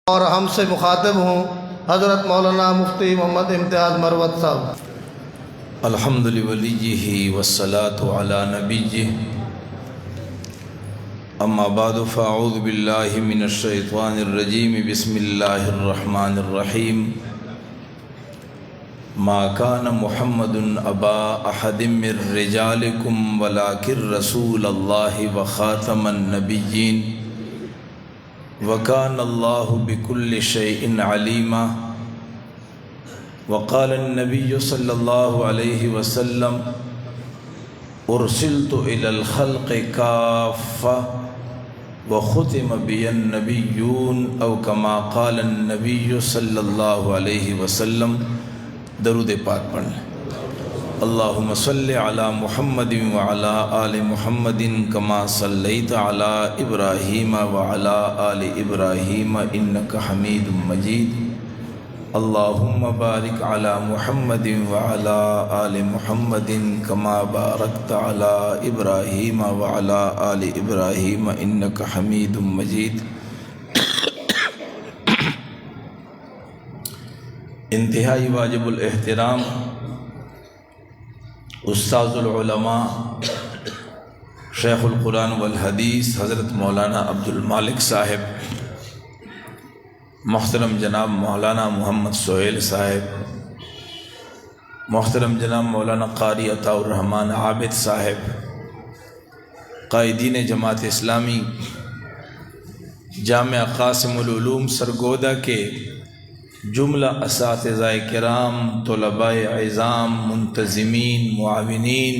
اور ہم سے مخاطب ہوں حضرت مولانا مفتی محمد امتیاز مروت صاحب۔ الحمد لولیہ والصلاة علی نبیہ اما بعد فاعوذ باللہ من الشیطان الرجیم بسم اللہ الرحمن الرحیم ما کان محمد ابا احد من رجالکم ولکن رسول اللہ وخاتم النبیین وکان اللہ بکل شیء علیما وقال النبی صلی اللہ علیہ وسلم ارسلت الی الخلق کافہ وختم بی النبیون او کما قال النبی صلی اللہ علیہ وسلم۔ درود پاک پڑھ لیں۔ اللہم صلی علی محمد وعلی آل محمد کما صلیت علی ابراہیم وعلی آل ابراہیم انک حمید مجید۔ اللہم بارک علی محمد وعلی آل محمد کما بارکت علی ابراہیم وعلی آل ابراہیم انک حمید مجید۔ انتہائی واجب الاحترام استاذ العلماء شیخ القرآن والحدیث حضرت مولانا عبد المالک صاحب، محترم جناب مولانا محمد سہیل صاحب، محترم جناب مولانا قاری عطاء الرحمن عابد صاحب، قائدین جماعت اسلامی جامعہ قاسم العلوم سرگودا کے جملہ اساتذہ کرام، طلباء اعظام، منتظمین، معاونین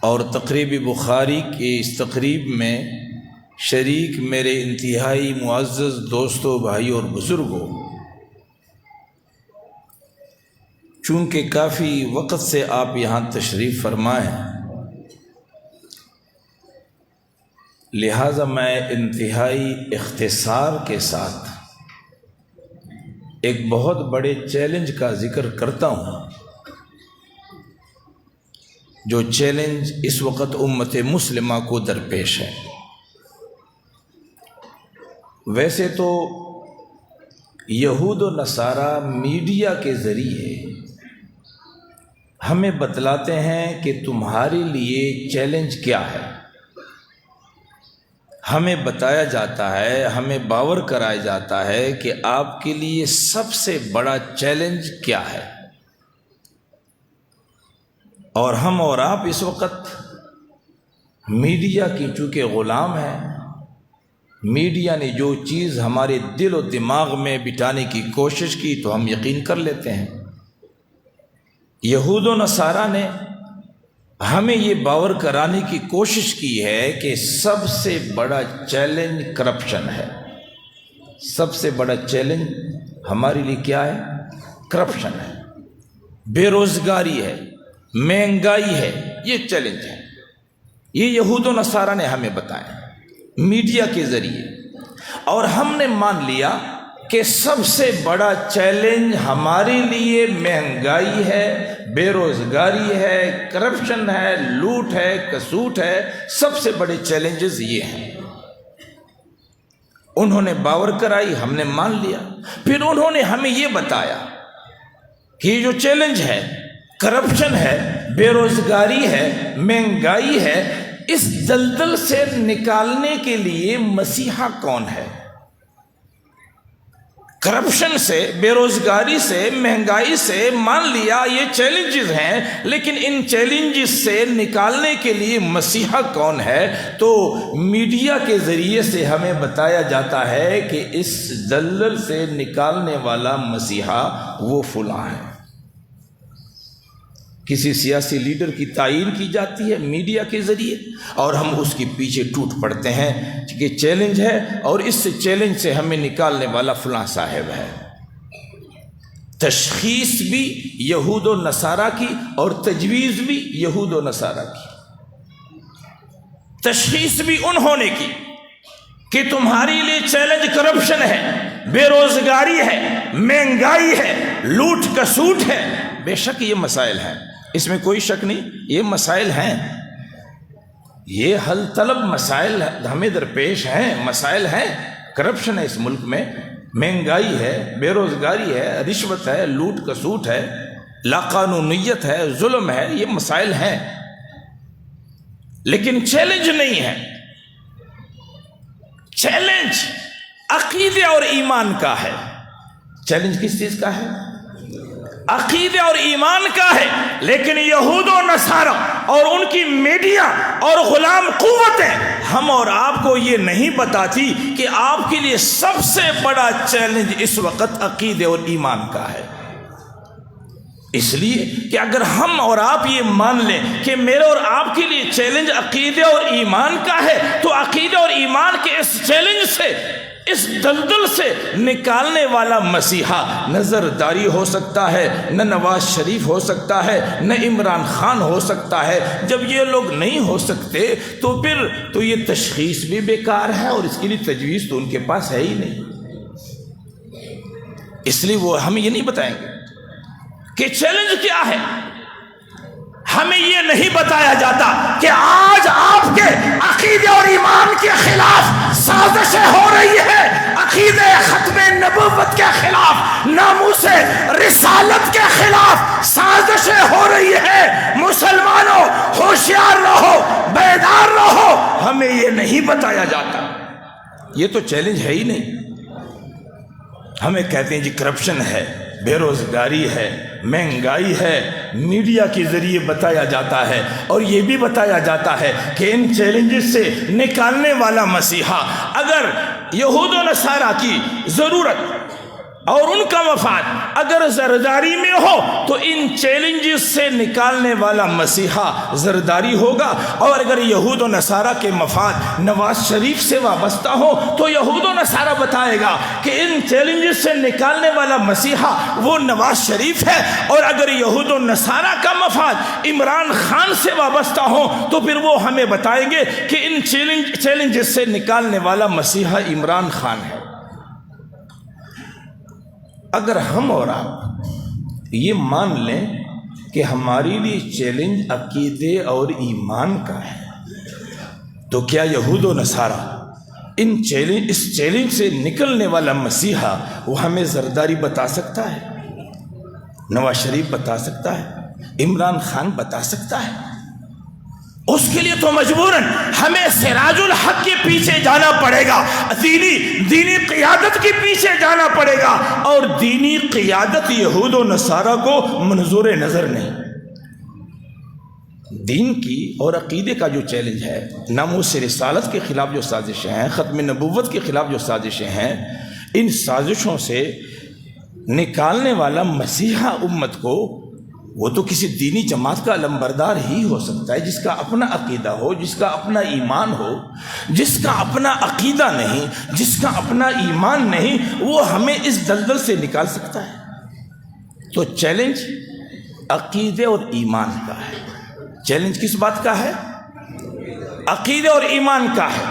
اور تقریب بخاری کے اس تقریب میں شریک میرے انتہائی معزز دوستوں، بھائیوں اور بزرگوں، چونکہ کافی وقت سے آپ یہاں تشریف فرمائیں، لہٰذا میں انتہائی اختصار کے ساتھ ایک بہت بڑے چیلنج کا ذکر کرتا ہوں، جو چیلنج اس وقت امت مسلمہ کو درپیش ہے۔ ویسے تو یہود و نصارہ میڈیا کے ذریعے ہمیں بتلاتے ہیں کہ تمہارے لیے چیلنج کیا ہے، ہمیں بتایا جاتا ہے، ہمیں باور کرایا جاتا ہے کہ آپ کے لیے سب سے بڑا چیلنج کیا ہے، اور ہم اور آپ اس وقت میڈیا کی چونکہ غلام ہیں، میڈیا نے جو چیز ہمارے دل و دماغ میں بٹھانے کی کوشش کی تو ہم یقین کر لیتے ہیں۔ یہود و نصارہ نے ہمیں یہ باور کرانے کی کوشش کی ہے کہ سب سے بڑا چیلنج کرپشن ہے، سب سے بڑا چیلنج ہمارے لیے کیا ہے؟ کرپشن ہے، بے روزگاری ہے، مہنگائی ہے، یہ چیلنج ہے۔ یہ یہود و نصارہ نے ہمیں بتایا میڈیا کے ذریعے، اور ہم نے مان لیا کہ سب سے بڑا چیلنج ہمارے لیے مہنگائی ہے، بے روزگاری ہے، کرپشن ہے، لوٹ ہے، کسوٹ ہے، سب سے بڑے چیلنجز یہ ہیں۔ انہوں نے باور کرائی، ہم نے مان لیا، پھر انہوں نے ہمیں یہ بتایا کہ یہ جو چیلنج ہے، کرپشن ہے، بے روزگاری ہے، مہنگائی ہے، اس دلدل سے نکالنے کے لیے مسیحا کون ہے؟ کرپشن سے، بے روزگاری سے، مہنگائی سے مان لیا یہ چیلنجز ہیں، لیکن ان چیلنجز سے نکالنے کے لیے مسیحا کون ہے؟ تو میڈیا کے ذریعے سے ہمیں بتایا جاتا ہے کہ اس دلدل سے نکالنے والا مسیحا وہ فلاں ہے۔ کسی سیاسی لیڈر کی تعیین کی جاتی ہے میڈیا کے ذریعے، اور ہم اس کے پیچھے ٹوٹ پڑتے ہیں کہ چیلنج ہے، اور اس چیلنج سے ہمیں نکالنے والا فلاں صاحب ہے۔ تشخیص بھی یہود و نصارہ کی اور تجویز بھی یہود و نصارہ کی۔ تشخیص بھی انہوں نے کی کہ تمہارے لیے چیلنج کرپشن ہے، بے روزگاری ہے، مہنگائی ہے، لوٹ کسوٹ ہے۔ بے شک یہ مسائل ہیں، اس میں کوئی شک نہیں، یہ مسائل ہیں، یہ حل طلب مسائل ہمیں درپیش ہیں، مسائل ہیں، کرپشن ہے اس ملک میں، مہنگائی ہے، بے روزگاری ہے، رشوت ہے، لوٹ کسوٹ ہے، لاقانونیت ہے، ظلم ہے، یہ مسائل ہیں، لیکن چیلنج نہیں ہے۔ چیلنج عقیدے اور ایمان کا ہے۔ چیلنج کس چیز کا ہے؟ عقیدے اور ایمان کا ہے۔ لیکن یہود و نصارہ اور ان کی میڈیا اور غلام قوتیں ہم اور آپ کو یہ نہیں بتاتی کہ آپ کے لیے سب سے بڑا چیلنج اس وقت عقیدے اور ایمان کا ہے۔ اس لیے کہ اگر ہم اور آپ یہ مان لیں کہ میرے اور آپ کے لیے چیلنج عقیدے اور ایمان کا ہے، تو عقیدے اور ایمان کے اس چیلنج سے، اس دلدل سے نکالنے والا مسیحا نہ زرداری ہو سکتا ہے، نہ نواز شریف ہو سکتا ہے، نہ عمران خان ہو سکتا ہے۔ جب یہ لوگ نہیں ہو سکتے تو پھر تو یہ تشخیص بھی بیکار ہے، اور اس کے لیے تجویز تو ان کے پاس ہے ہی نہیں۔ اس لیے وہ ہمیں یہ نہیں بتائیں گے کہ چیلنج کیا ہے۔ ہمیں یہ نہیں بتایا جاتا کہ آج آپ کے عقیدے اور ایمان کے خلاف سازشیں ہو رہی ہے، عقیدے ختم نبوت کے خلاف، ناموس رسالت کے خلاف سازشیں ہو رہی ہے۔ مسلمانوں ہوشیار رہو، بیدار رہو۔ ہمیں یہ نہیں بتایا جاتا، یہ تو چیلنج ہے ہی نہیں۔ ہمیں کہتے ہیں جی کرپشن ہے، بے روزگاری ہے، مہنگائی ہے، میڈیا کے ذریعے بتایا جاتا ہے، اور یہ بھی بتایا جاتا ہے کہ ان چیلنجز سے نکالنے والا مسیحا، اگر یہود و نصارہ کی ضرورت اور ان کا مفاد اگر زرداری میں ہو تو ان چیلنجز سے نکالنے والا مسیحا زرداری ہوگا، اور اگر یہود و نصارہ کے مفاد نواز شریف سے وابستہ ہو تو یہود و نصارہ بتائے گا کہ ان چیلنجز سے نکالنے والا مسیحا وہ نواز شریف ہے، اور اگر یہود و نصارہ کا مفاد عمران خان سے وابستہ ہو تو پھر وہ ہمیں بتائیں گے کہ ان چیلنجز سے نکالنے والا مسیحا عمران خان ہے۔ اگر ہم اور آپ یہ مان لیں کہ ہمارے لیے چیلنج عقیدے اور ایمان کا ہے، تو کیا یہود و نصارہ اس چیلنج سے نکلنے والا مسیحا وہ ہمیں زرداری بتا سکتا ہے؟ نواز شریف بتا سکتا ہے؟ عمران خان بتا سکتا ہے؟ اس کے لیے تو مجبوراً ہمیں سراج الحق کے پیچھے جانا پڑے گا، دینی قیادت کے پیچھے جانا پڑے گا، اور دینی قیادت یہود و نصارہ کو منظور نظر نہیں۔ دین کی اور عقیدے کا جو چیلنج ہے، ناموس رسالت کے خلاف جو سازشیں ہیں، ختم نبوت کے خلاف جو سازشیں ہیں، ان سازشوں سے نکالنے والا مسیحا امت کو وہ تو کسی دینی جماعت کا علمبردار ہی ہو سکتا ہے، جس کا اپنا عقیدہ ہو، جس کا اپنا ایمان ہو، جس کا اپنا عقیدہ نہیں، جس کا اپنا ایمان نہیں، وہ ہمیں اس دلدل سے نکال سکتا ہے۔ تو چیلنج عقیدے اور ایمان کا ہے۔ چیلنج کس بات کا ہے؟ عقیدے اور ایمان کا ہے۔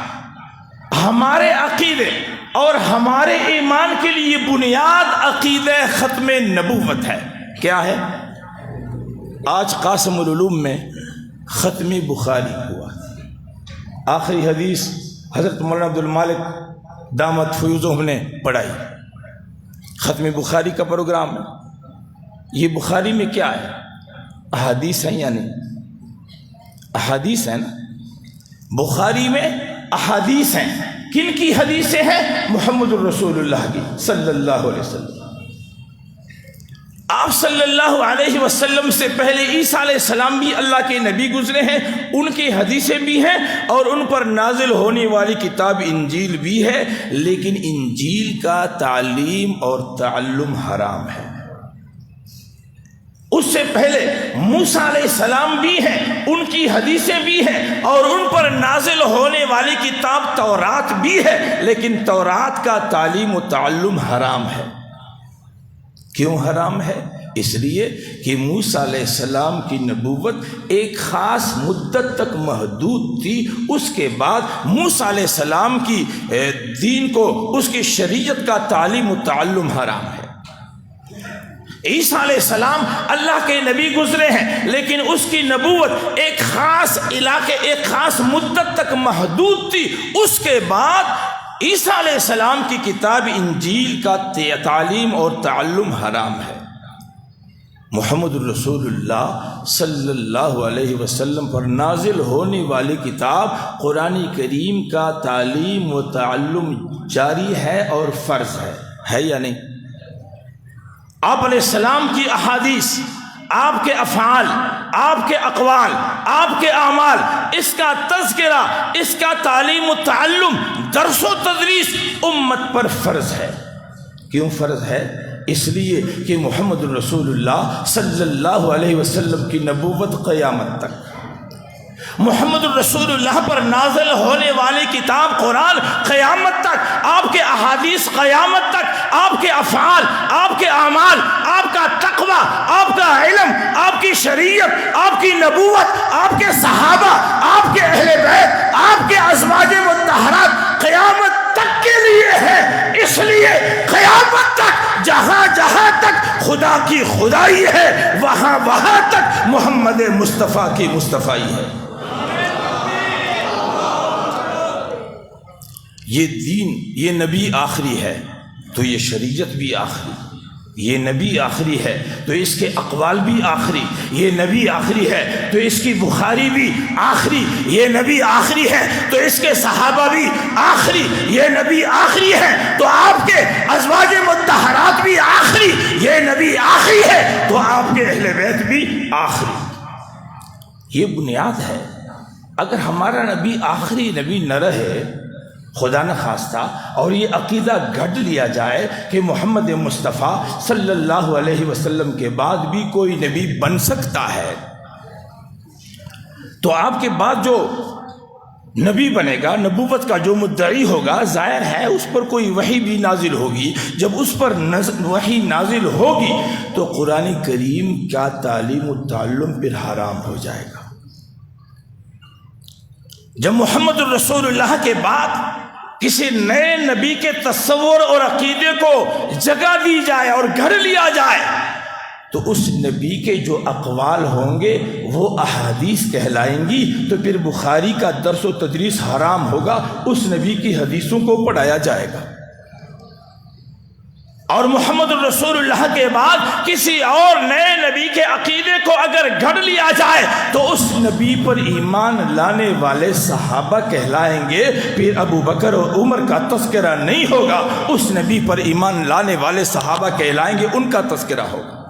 ہمارے عقیدے اور ہمارے ایمان کے لیے بنیاد عقیدہ ختم نبوت ہے۔ کیا ہے؟ آج قاسم العلوم میں ختم بخاری ہوا، آخری حدیث حضرت مولانا عبد المالک دامت فیوزہم نے پڑھائی۔ ختم بخاری کا پروگرام ہے۔ یہ بخاری میں کیا ہے؟ احادیث ہیں، یعنی احادیث ہیں نا، بخاری میں احادیث ہیں۔ کن کی حدیثیں ہیں؟ محمد الرسول اللہ کی صلی اللہ علیہ وسلم۔ آپ صلی اللہ علیہ وسلم سے پہلے عیسیٰ علیہ السلام بھی اللہ کے نبی گزرے ہیں، ان کی حدیثیں بھی ہیں، اور ان پر نازل ہونے والی کتاب انجیل بھی ہے، لیکن انجیل کا تعلیم اور تعلم حرام ہے۔ اس سے پہلے موسیٰ علیہ السلام بھی ہیں، ان کی حدیثیں بھی ہیں، اور ان پر نازل ہونے والی کتاب تورات بھی ہے، لیکن تورات کا تعلیم و تعلم حرام ہے۔ کیوں حرام ہے؟ اس لیے کہ موسیٰ علیہ السلام کی نبوت ایک خاص مدت تک محدود تھی، اس کے بعد موسیٰ علیہ السلام کی دین کو، اس کی شریعت کا تعلیم و تعلم حرام ہے۔ عیسیٰ علیہ السلام اللہ کے نبی گزرے ہیں، لیکن اس کی نبوت ایک خاص علاقے، ایک خاص مدت تک محدود تھی، اس کے بعد عیسیٰ علیہ السلام کی کتاب انجیل کا تعلیم اور تعلم حرام ہے۔ محمد الرسول اللہ صلی اللہ علیہ وسلم پر نازل ہونے والی کتاب قرآن کریم کا تعلیم و تعلم جاری ہے اور فرض ہے یا نہیں؟ آپ علیہ السلام کی احادیث، آپ کے افعال، آپ کے اقوال، آپ کے اعمال، اس کا تذکرہ، اس کا تعلیم و تعلم، درس و تدریس امت پر فرض ہے۔ کیوں فرض ہے؟ اس لیے کہ محمد الرسول اللہ صلی اللہ علیہ وسلم کی نبوت قیامت تک، محمد الرسول اللہ پر نازل ہونے والی کتاب قرآن قیامت تک، آپ کے احادیث قیامت تک، آپ کے افعال، آپ کے اعمال، آپ کا تقوی، آپ کا علم، آپ کی شریعت، آپ کی نبوت، آپ کے صحابہ، آپ کے اہل بیت، آپ کے ازواج مطہرات قیامت تک کے لیے ہے۔ اس لیے قیامت تک جہاں جہاں تک خدا کی خدائی ہے، وہاں وہاں تک محمد مصطفیٰ کی مصطفائی ہے۔ یہ دین، یہ نبی آخری ہے تو یہ شریعت بھی آخری، یہ نبی آخری ہے تو اس کے اقوال بھی آخری، یہ نبی آخری ہے تو اس کی بخاری بھی آخری، یہ نبی آخری ہے تو اس کے صحابہ بھی آخری، یہ نبی آخری ہے تو آپ کے ازواج مطہرات بھی آخری، یہ نبی آخری ہے تو آپ کے اہل بیت بھی آخری۔ یہ بنیاد ہے۔ اگر ہمارا نبی آخری نبی نہ رہے، خدا نہ خواستہ، اور یہ عقیدہ گھڑ لیا جائے کہ محمد مصطفیٰ صلی اللہ علیہ وسلم کے بعد بھی کوئی نبی بن سکتا ہے، تو آپ کے بعد جو نبی بنے گا، نبوت کا جو مدعی ہوگا، ظاہر ہے اس پر کوئی وحی بھی نازل ہوگی۔ جب اس پر وحی نازل ہوگی تو قرآن کریم کا تعلیم و تعلم پھر حرام ہو جائے گا۔ جب محمد الرسول اللہ کے بعد کسی نئے نبی کے تصور اور عقیدے کو جگہ دی جائے اور گھڑ لیا جائے تو اس نبی کے جو اقوال ہوں گے وہ احادیث کہلائیں گی، تو پھر بخاری کا درس و تدریس حرام ہوگا، اس نبی کی حدیثوں کو پڑھایا جائے گا۔ اور محمد الرسول اللہ کے بعد کسی اور نئے نبی کے عقیدے کو اگر گھڑ لیا جائے تو اس نبی پر ایمان لانے والے صحابہ کہلائیں گے، پھر ابو بکر اور عمر کا تذکرہ نہیں ہوگا، اس نبی پر ایمان لانے والے صحابہ کہلائیں گے، ان کا تذکرہ ہوگا۔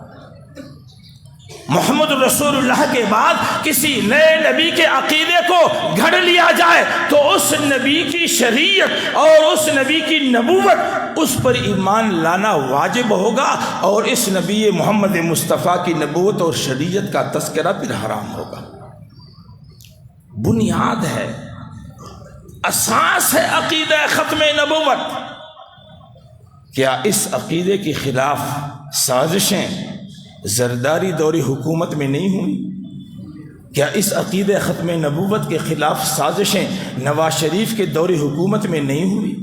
محمد رسول اللہ کے بعد کسی نئے نبی کے عقیدے کو گھڑ لیا جائے تو اس نبی کی شریعت اور اس نبی کی نبوت، اس پر ایمان لانا واجب ہوگا، اور اس نبی محمد مصطفیٰ کی نبوت اور شریعت کا تذکرہ پھر حرام ہوگا۔ بنیاد ہے، اساس ہے عقیدہ ختم نبوت۔ کیا اس عقیدے کے خلاف سازشیں زرداری دور حکومت میں نہیں ہوئی؟ کیا اس عقیدہ ختم نبوت کے خلاف سازشیں نواز شریف کے دور حکومت میں نہیں ہوئی؟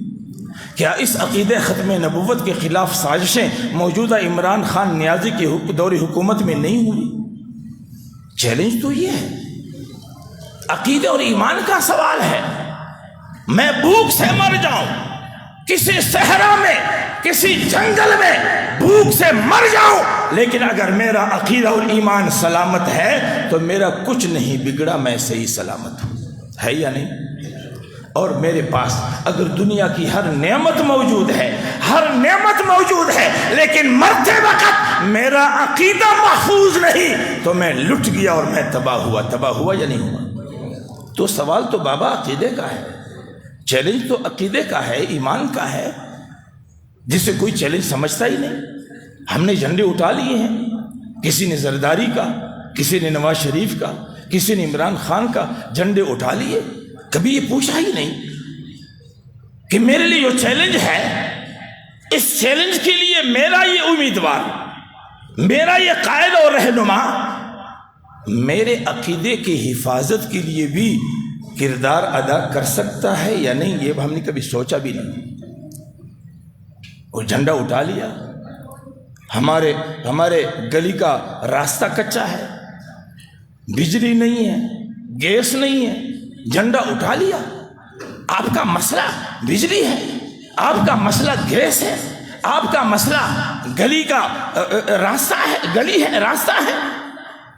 کیا اس عقیدہ ختم نبوت کے خلاف سازشیں موجودہ عمران خان نیازی کے دور حکومت میں نہیں ہوئی؟ چیلنج تو یہ ہے، عقیدہ اور ایمان کا سوال ہے۔ میں بھوک سے مر جاؤں، کسی صحرا میں، کسی جنگل میں بھوک سے مر جاؤں، لیکن اگر میرا عقیدہ اور ایمان سلامت ہے تو میرا کچھ نہیں بگڑا، میں صحیح سلامت ہوں، ہے یا نہیں؟ اور میرے پاس اگر دنیا کی ہر نعمت موجود ہے، ہر نعمت موجود ہے، لیکن مرتے وقت میرا عقیدہ محفوظ نہیں تو میں لٹ گیا اور میں تباہ ہوا یا نہیں ہوا؟ تو سوال تو بابا عقیدے کا ہے، چیلنج تو عقیدے کا ہے، ایمان کا ہے، جسے کوئی چیلنج سمجھتا ہی نہیں۔ ہم نے جھنڈے اٹھا لیے ہیں، کسی نے زرداری کا، کسی نے نواز شریف کا، کسی نے عمران خان کا جھنڈے اٹھا لیے، کبھی یہ پوچھا ہی نہیں کہ میرے لیے جو چیلنج ہے، اس چیلنج کے لیے میرا یہ امیدوار، میرا یہ قائد اور رہنما میرے عقیدے کی حفاظت کے لیے بھی کردار ادا کر سکتا ہے یا نہیں، یہ ہم نے کبھی سوچا بھی نہیں۔ وہ جھنڈا اٹھا لیا، ہمارے گلی کا راستہ کچا ہے، بجلی نہیں ہے، گیس نہیں ہے، جھنڈا اٹھا لیا۔ آپ کا مسئلہ بجلی ہے، آپ کا مسئلہ گیس ہے، آپ کا مسئلہ گلی کا راستہ ہے، گلی ہے، راستہ ہے.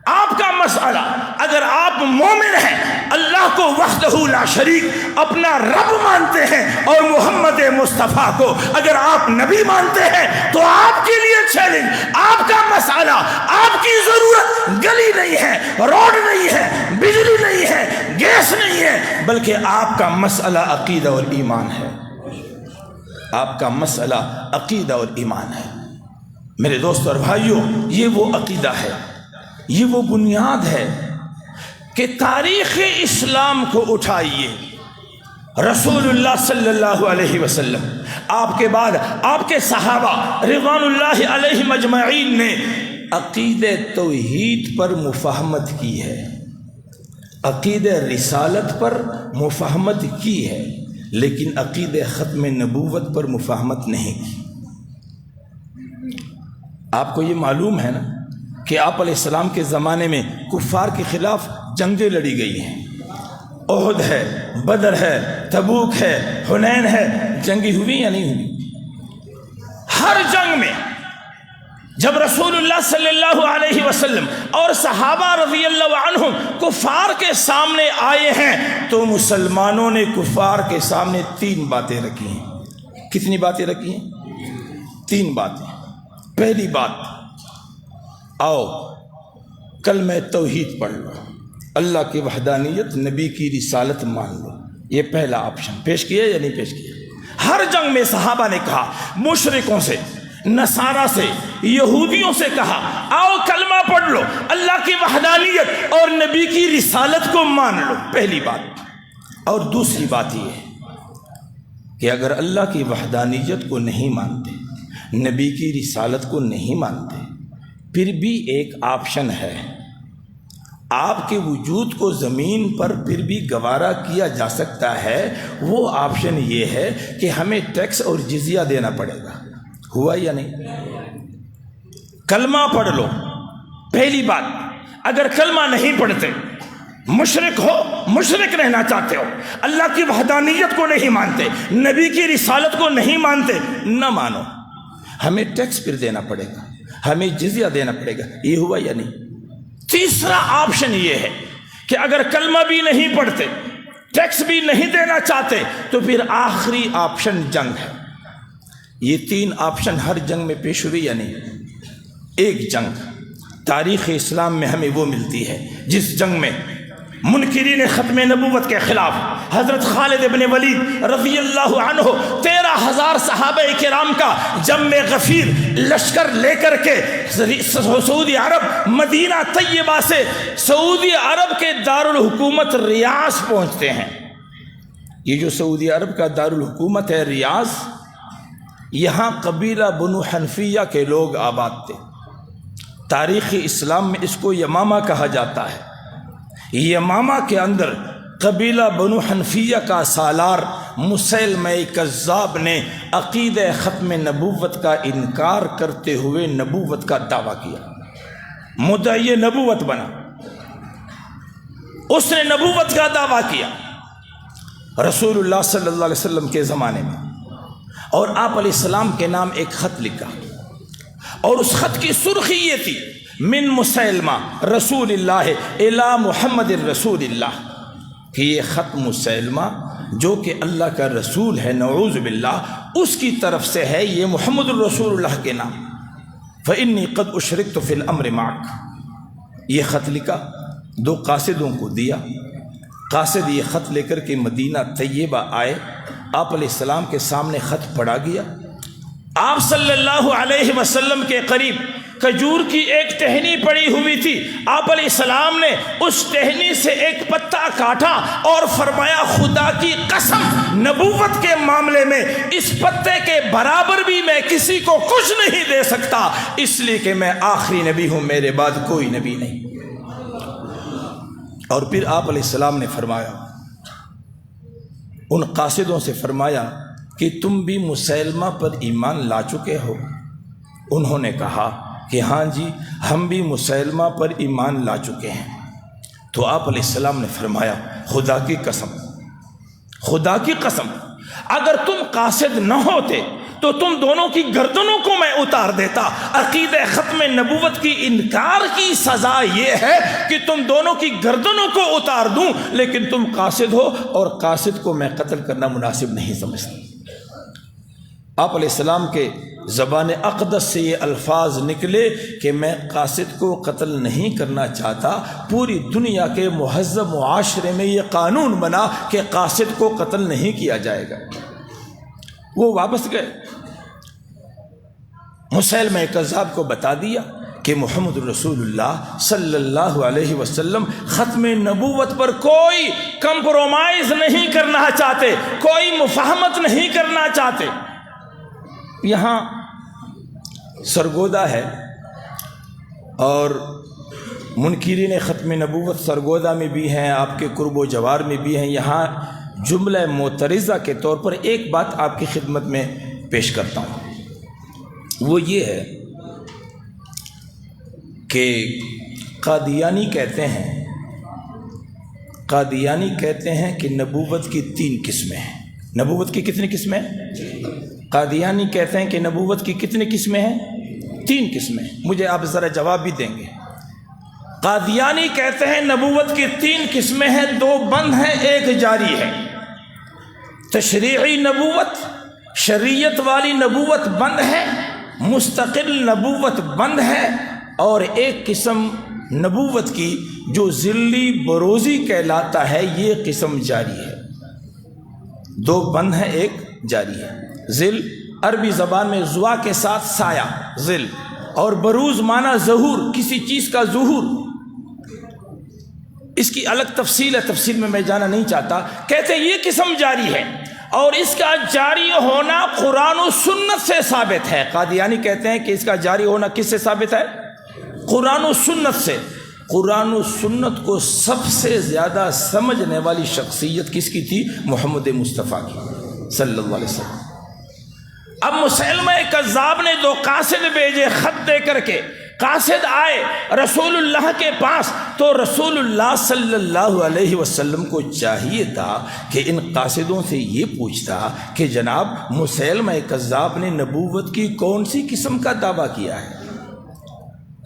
آپ کا مسئلہ، اگر آپ مومن ہیں، اللہ کو وحدہ لا شریک اپنا رب مانتے ہیں اور محمد مصطفیٰ کو اگر آپ نبی مانتے ہیں، تو آپ کے لیے چیلنج، آپ کا مسئلہ، آپ کی ضرورت گلی نہیں ہے، روڈ نہیں ہے، بجلی نہیں ہے، گیس نہیں ہے، بلکہ آپ کا مسئلہ عقیدہ اور ایمان ہے. آپ کا مسئلہ عقیدہ اور ایمان ہے. میرے دوستو اور بھائیوں، یہ وہ عقیدہ ہے، یہ وہ بنیاد ہے کہ تاریخ اسلام کو اٹھائیے. رسول اللہ صلی اللہ علیہ وسلم، آپ کے بعد آپ کے صحابہ رضوان اللہ علیہم اجمعین نے عقید توحید پر مفاہمت کی ہے، عقید رسالت پر مفاہمت کی ہے، لیکن عقید ختم نبوت پر مفاہمت نہیں کی. آپ کو یہ معلوم ہے نا کہ آپ علیہ السلام کے زمانے میں کفار کے خلاف جنگیں لڑی گئی ہیں. احد ہے، بدر ہے، تبوک ہے، حنین ہے، جنگیں ہوئی یا نہیں ہوئی؟ ہر جنگ میں جب رسول اللہ صلی اللہ علیہ وسلم اور صحابہ رضی اللہ عنہم کفار کے سامنے آئے ہیں تو مسلمانوں نے کفار کے سامنے 3 باتیں رکھی ہیں. کتنی باتیں رکھی ہیں؟ 3 باتیں. پہلی بات، آؤ کلمہ توحید پڑھ لو، اللہ کی وحدانیت، نبی کی رسالت مان لو. یہ پہلا آپشن پیش کیا یا نہیں پیش کیا؟ ہر جنگ میں صحابہ نے کہا، مشرکوں سے، نصارہ سے، یہودیوں سے کہا، آؤ کلمہ پڑھ لو، اللہ کی وحدانیت اور نبی کی رسالت کو مان لو. پہلی بات. اور دوسری بات یہ ہے کہ اگر اللہ کی وحدانیت کو نہیں مانتے، نبی کی رسالت کو نہیں مانتے، پھر بھی ایک آپشن ہے. آپ کے وجود کو زمین پر پھر بھی گوارا کیا جا سکتا ہے. وہ آپشن یہ ہے کہ ہمیں ٹیکس اور جزیہ دینا پڑے گا. ہوا یا نہیں؟ کلمہ پڑھ لو. پہلی بات، اگر کلمہ نہیں پڑھتے، مشرک ہو، مشرک رہنا چاہتے ہو، اللہ کی وحدانیت کو نہیں مانتے، نبی کی رسالت کو نہیں مانتے، نہ مانو، ہمیں ٹیکس پھر دینا پڑے گا، ہمیں جزیہ دینا پڑے گا. یہ ہوا یا نہیں؟ تیسرا آپشن یہ ہے کہ اگر کلمہ بھی نہیں پڑھتے، ٹیکس بھی نہیں دینا چاہتے، تو پھر آخری آپشن جنگ ہے. یہ 3 آپشن ہر جنگ میں پیش ہوئی یا نہیں؟ ایک جنگ تاریخ اسلام میں ہمیں وہ ملتی ہے جس جنگ میں منکرین ختم نبوت کے خلاف حضرت خالد ابن ولید رضی اللہ عنہ 13,000 صحابہ کرام کا جم غفیر لشکر لے کر کے سعودی عرب مدینہ طیبہ سے سعودی عرب کے دارالحکومت ریاض پہنچتے ہیں. یہ جو سعودی عرب کا دارالحکومت ہے ریاض، یہاں قبیلہ بنو حنفیہ کے لوگ آباد تھے. تاریخ اسلام میں اس کو یمامہ کہا جاتا ہے. یمامہ کے اندر قبیلہ بنو حنفیہ کا سالار مسیلمہ کذاب نے عقیدہ ختم نبوت کا انکار کرتے ہوئے نبوت کا دعویٰ کیا، مدعی نبوت بنا. اس نے نبوت کا دعویٰ کیا رسول اللہ صلی اللہ علیہ وسلم کے زمانے میں، اور آپ علیہ السلام کے نام ایک خط لکھا، اور اس خط کی سرخی یہ تھی، من مسیلمہ رسول اللہ الی محمد رسول اللہ، کہ یہ خط مسیلمہ جو کہ اللہ کا رسول ہے نعوذ باللہ اس کی طرف سے ہے، یہ محمد الرسول اللہ کے نام. فإنی قد اشرکت فی الامر معک. یہ خط لکھا، 2 قاصدوں کو دیا. قاصد یہ خط لے کر کے مدینہ طیبہ آئے، آپ علیہ السلام کے سامنے خط پڑھا گیا. آپ صلی اللہ علیہ وسلم کے قریب کھجور کی ایک ٹہنی پڑی ہوئی تھی. آپ علیہ السلام نے اس ٹہنی سے ایک پتا کاٹا اور فرمایا، خدا کی قسم نبوت کے معاملے میں اس پتے کے برابر بھی میں کسی کو کچھ نہیں دے سکتا، اس لیے کہ میں آخری نبی ہوں، میرے بعد کوئی نبی نہیں. اور پھر آپ علیہ السلام نے فرمایا، ان قاصدوں سے فرمایا کہ تم بھی مسیلمہ پر ایمان لا چکے ہو؟ انہوں نے کہا کہ ہاں جی، ہم بھی مسیلمہ پر ایمان لا چکے ہیں. تو آپ علیہ السلام نے فرمایا، خدا کی قسم، خدا کی قسم، اگر تم قاصد نہ ہوتے تو تم دونوں کی گردنوں کو میں اتار دیتا۔ عقیدہ ختم نبوت کی انکار کی سزا یہ ہے کہ تم دونوں کی گردنوں کو اتار دوں، لیکن تم قاصد ہو اور قاصد کو میں قتل کرنا مناسب نہیں سمجھتا۔ آپ علیہ السلام کے زبان اقدس سے یہ الفاظ نکلے کہ میں قاصد کو قتل نہیں کرنا چاہتا۔ پوری دنیا کے مہذب معاشرے میں یہ قانون بنا کہ قاصد کو قتل نہیں کیا جائے گا۔ وہ واپس گئے، مسیلمہ کذاب کو بتا دیا کہ محمد رسول اللہ صلی اللہ علیہ وسلم ختم نبوت پر کوئی کمپرومائز نہیں کرنا چاہتے، کوئی مفاہمت نہیں کرنا چاہتے۔ یہاں سرگودا ہے اور منکرین ختم نبوت سرگودا میں بھی ہیں، آپ کے قرب و جوار میں بھی ہیں۔ یہاں جملہ معترضہ کے طور پر ایک بات آپ کی خدمت میں پیش کرتا ہوں، وہ یہ ہے کہ قادیانی کہتے ہیں کہ نبوت کی 3 قسمیں ہیں۔ نبوت کی کتنی قسمیں؟ قادیانی کہتے ہیں کہ نبوت کی کتنی قسمیں ہیں؟ 3 قسمیں۔ مجھے آپ ذرا جواب بھی دیں گے۔ قادیانی کہتے ہیں نبوت کی 3 قسمیں ہیں، 2 بند ہیں، 1 جاری ہے۔ تشریعی نبوت، شریعت والی نبوت بند ہے، مستقل نبوت بند ہے، اور ایک قسم نبوت کی جو ذلی بروزی کہلاتا ہے، یہ قسم جاری ہے۔ 2 بند ہیں، 1 جاری ہے۔ ذل عربی زبان میں زوا کے ساتھ سایہ ذل، اور بروز معنی ظہور، کسی چیز کا ظہور۔ اس کی الگ تفصیل ہے، تفصیل میں جانا نہیں چاہتا۔ کہتے ہیں یہ قسم جاری ہے، اور اس کا جاری ہونا قرآن و سنت سے ثابت ہے۔ قادیانی کہتے ہیں کہ اس کا جاری ہونا کس سے ثابت ہے؟ قرآن و سنت سے۔ قرآن و سنت کو سب سے زیادہ سمجھنے والی شخصیت کس کی تھی؟ محمد مصطفیٰ کی صلی اللہ علیہ وسلم۔ اب مسیلمہ کذاب نے 2 قاصد بھیجے خط دے کر کے۔ قاصد آئے رسول اللہ کے پاس، تو رسول اللہ صلی اللہ علیہ وسلم کو چاہیے تھا کہ ان قاصدوں سے یہ پوچھتا کہ جناب مسیلمہ کذاب نے نبوت کی کون سی قسم کا دعویٰ کیا ہے؟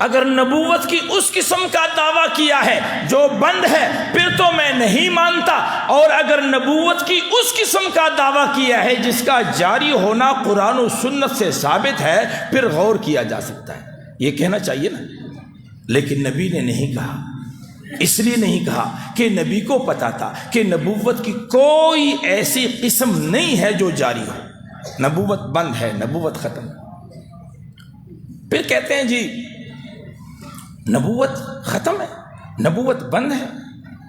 اگر نبوت کی اس قسم کا دعویٰ کیا ہے جو بند ہے پھر تو میں نہیں مانتا، اور اگر نبوت کی اس قسم کا دعویٰ کیا ہے جس کا جاری ہونا قرآن و سنت سے ثابت ہے پھر غور کیا جا سکتا ہے۔ یہ کہنا چاہیے نا، لیکن نبی نے نہیں کہا۔ اس لیے نہیں کہا کہ نبی کو پتا تھا کہ نبوت کی کوئی ایسی قسم نہیں ہے جو جاری ہو۔ نبوت بند ہے، نبوت ختم۔ پھر کہتے ہیں جی نبوت ختم ہے، نبوت بند ہے۔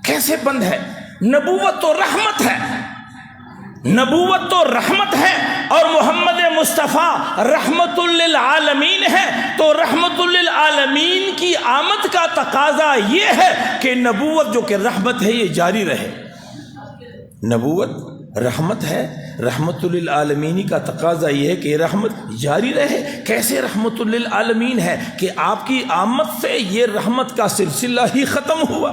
کیسے بند ہے؟ نبوت تو رحمت ہے، نبوت تو رحمت ہے، اور محمد مصطفیٰ رحمت للعالمین ہے، تو رحمت للعالمین کی آمد کا تقاضا یہ ہے کہ نبوت جو کہ رحمت ہے یہ جاری رہے۔ نبوت رحمت ہے، رحمت للعالمین کا تقاضا یہ ہے کہ رحمت جاری رہے۔ کیسے رحمت للعالمین ہے؟ کہ آپ کی آمد سے یہ رحمت کا سلسلہ ہی ختم ہوا۔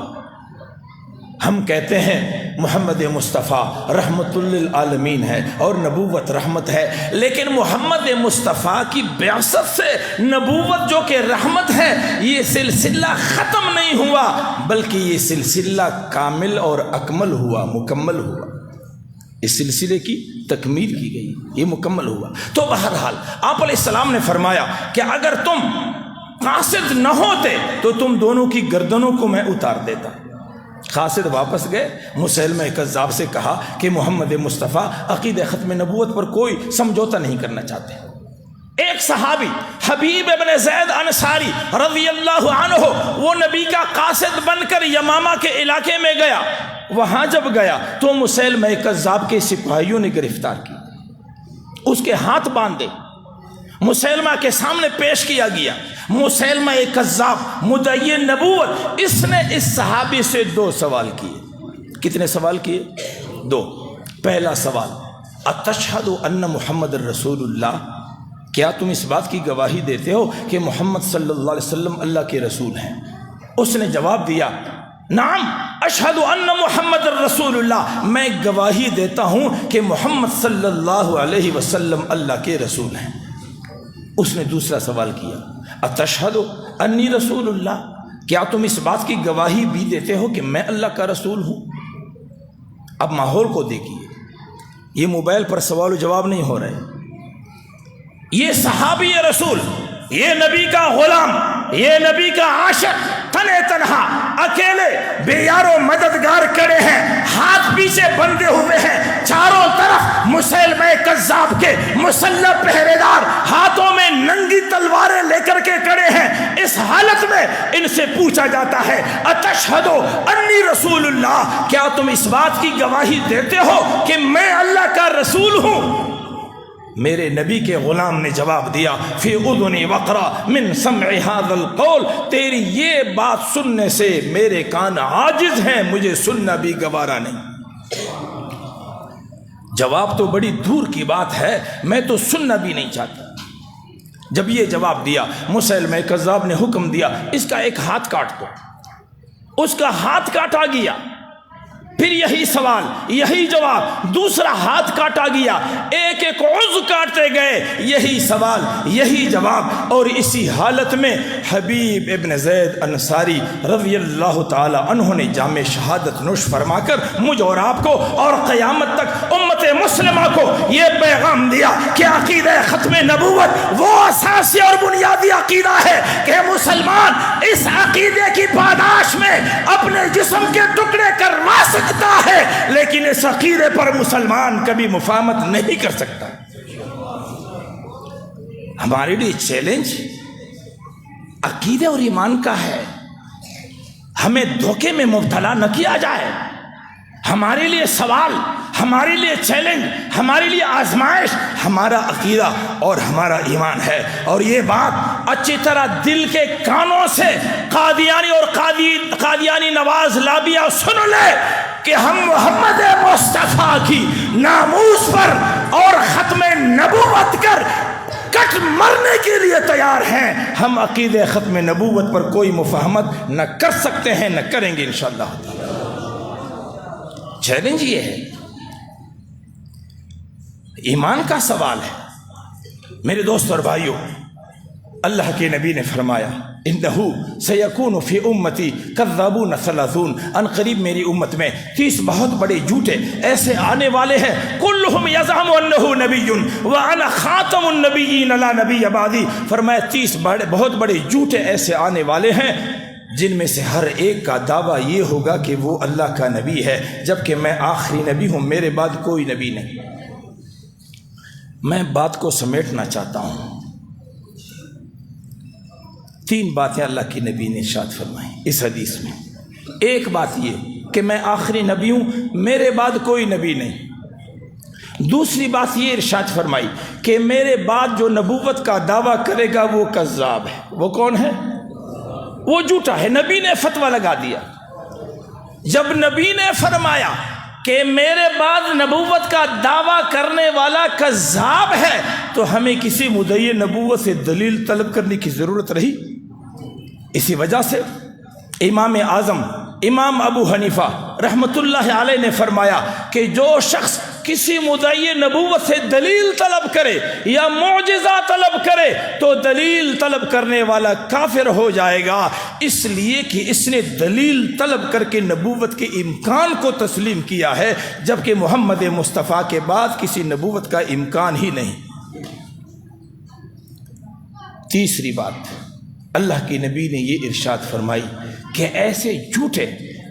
ہم کہتے ہیں محمد مصطفیٰ رحمت للعالمین ہے اور نبوت رحمت ہے، لیکن محمد مصطفیٰ کی بعثت سے نبوت جو کہ رحمت ہے یہ سلسلہ ختم نہیں ہوا، بلکہ یہ سلسلہ کامل اور اکمل ہوا، مکمل ہوا۔ اس سلسلے کی تکمیل کی گئی، یہ مکمل ہوا۔ تو بہرحال آپ علیہ السلام نے فرمایا کہ اگر تم قاصد نہ ہوتے تو تم دونوں کی گردنوں کو میں اتار دیتا۔ قاصد واپس گئے، مسیلمہ کذاب سے کہا کہ محمد مصطفیٰ عقیدہ ختم نبوت پر کوئی سمجھوتا نہیں کرنا چاہتے۔ ایک صحابی حبیب ابن زید انصاری رضی اللہ عنہ، وہ نبی کا قاصد بن کر یمامہ کے علاقے میں گیا۔ وہاں جب گیا تو مسیلمہ کذاب کے سپاہیوں نے گرفتار کی، اس کے ہاتھ باندھے، مسیلمہ کے سامنے پیش کیا گیا۔ مسیلمہ کذاب مدعی نبوت، اس نے اس صحابی سے 2 سوال کیے۔ کتنے سوال کیے؟ 2۔ پہلا سوال، اتشہد ان محمد رسول اللہ، کیا تم اس بات کی گواہی دیتے ہو کہ محمد صلی اللہ علیہ وسلم اللہ کے رسول ہیں؟ اس نے جواب دیا نعم اشہد ان محمد الرسول اللہ، میں گواہی دیتا ہوں کہ محمد صلی اللہ علیہ وسلم اللہ کے رسول ہیں۔ اس نے دوسرا سوال کیا، اتشہد انی رسول اللہ، کیا تم اس بات کی گواہی بھی دیتے ہو کہ میں اللہ کا رسول ہوں؟ اب ماحول کو دیکھیے، یہ موبائل پر سوال و جواب نہیں ہو رہے، یہ صحابی رسول، یہ نبی کا غلام، یہ نبی کا عاشق تنے تنہا اکیلے بے یار و مددگار کھڑے ہیں، ہاتھ پیچھے بندھے ہوئے ہیں، چاروں طرف مسیلمہ کذاب کے مسلح پہرے دار ہاتھوں میں ننگی تلواریں لے کر کے کھڑے ہیں۔ اس حالت میں ان سے پوچھا جاتا ہے اتشہد انی رسول اللہ، کیا تم اس بات کی گواہی دیتے ہو کہ میں اللہ کا رسول ہوں؟ میرے نبی کے غلام نے جواب دیا، فی اذنی وقرا من سمع ھذا القول، تیری یہ بات سننے سے میرے کان عاجز ہیں، مجھے سننا بھی گوارا نہیں۔ جواب تو بڑی دور کی بات ہے، میں تو سننا بھی نہیں چاہتا۔ جب یہ جواب دیا، مسیلمہ کذاب نے حکم دیا اس کا ایک ہاتھ کاٹ دو۔ اس کا ہاتھ کاٹا گیا، پھر یہی سوال، یہی جواب، دوسرا ہاتھ کاٹا گیا، ایک ایک عضو کاٹتے گئے، یہی سوال، یہی جواب، اور اسی حالت میں حبیب ابن زید انصاری رضی اللہ تعالی عنہ نے جام شہادت نوش فرما کر مجھ اور آپ کو اور قیامت تک امت مسلمہ کو یہ پیغام دیا کہ عقیدہ ختم نبوت وہ اساسی اور بنیادی عقیدہ ہے کہ مسلمان اس عقیدے کی پاداش میں اپنے جسم کے ٹکڑے کروا سکتا ہے، لیکن اس عقیدے پر مسلمان کبھی مفاہمت نہیں کر سکتا۔ ہمارے لیے چیلنج عقیدے اور ایمان کا ہے، ہمیں دھوکے میں مبتلا نہ کیا جائے۔ ہمارے لیے سوال، ہمارے لیے چیلنج، ہمارے لیے آزمائش ہمارا عقیدہ اور ہمارا ایمان ہے۔ اور یہ بات اچھی طرح دل کے کانوں سے قادیانی اور قادیانی نواز لابیا سن لے کہ ہم محمد مصطفیٰ کی ناموس پر اور ختم نبوت کر کٹ مرنے کے لیے تیار ہیں۔ ہم عقیدہ ختم نبوت پر کوئی مفاہمت نہ کر سکتے ہیں، نہ کریں گے انشاءاللہ۔ چیلنج یہ ہے، ایمان کا سوال ہے۔ میرے دوست اور بھائیوں، اللہ کے نبی نے فرمایا انہو سیکون فی امتی کذابون ثلاثون، ان قریب میری امت میں 30 بہت بڑے جھوٹے ایسے آنے والے ہیں، کلہم یزعم انہ نبی وانا خاتم النبیین لا نبی بعدی۔ فرمایا 30 بہت بڑے جھوٹے ایسے آنے والے ہیں جن میں سے ہر ایک کا دعویٰ یہ ہوگا کہ وہ اللہ کا نبی ہے، جبکہ میں آخری نبی ہوں، میرے بعد کوئی نبی نہیں۔ میں بات کو سمیٹنا چاہتا ہوں۔ 3 باتیں اللہ کی نبی نے ارشاد فرمائیں اس حدیث میں۔ ایک بات یہ کہ میں آخری نبی ہوں، میرے بعد کوئی نبی نہیں۔ دوسری بات یہ ارشاد فرمائی کہ میرے بعد جو نبوت کا دعویٰ کرے گا وہ کذاب ہے۔ وہ کون ہے؟ وہ جھوٹا ہے۔ نبی نے فتویٰ لگا دیا۔ جب نبی نے فرمایا کہ میرے بعد نبوت کا دعویٰ کرنے والا کذاب ہے، تو ہمیں کسی مدعی نبوت سے دلیل طلب کرنے کی ضرورت رہی؟ اسی وجہ سے امام اعظم امام ابو حنیفہ رحمۃ اللہ علیہ نے فرمایا کہ جو شخص کسی مدعی نبوت سے دلیل طلب کرے یا معجزہ طلب کرے تو دلیل طلب کرنے والا کافر ہو جائے گا، اس لیے کہ اس نے دلیل طلب کر کے نبوت کے امکان کو تسلیم کیا ہے، جبکہ محمد مصطفیٰ کے بعد کسی نبوت کا امکان ہی نہیں۔ تیسری بات، اللہ کی نبی نے یہ ارشاد فرمائی کہ ایسے جھوٹے،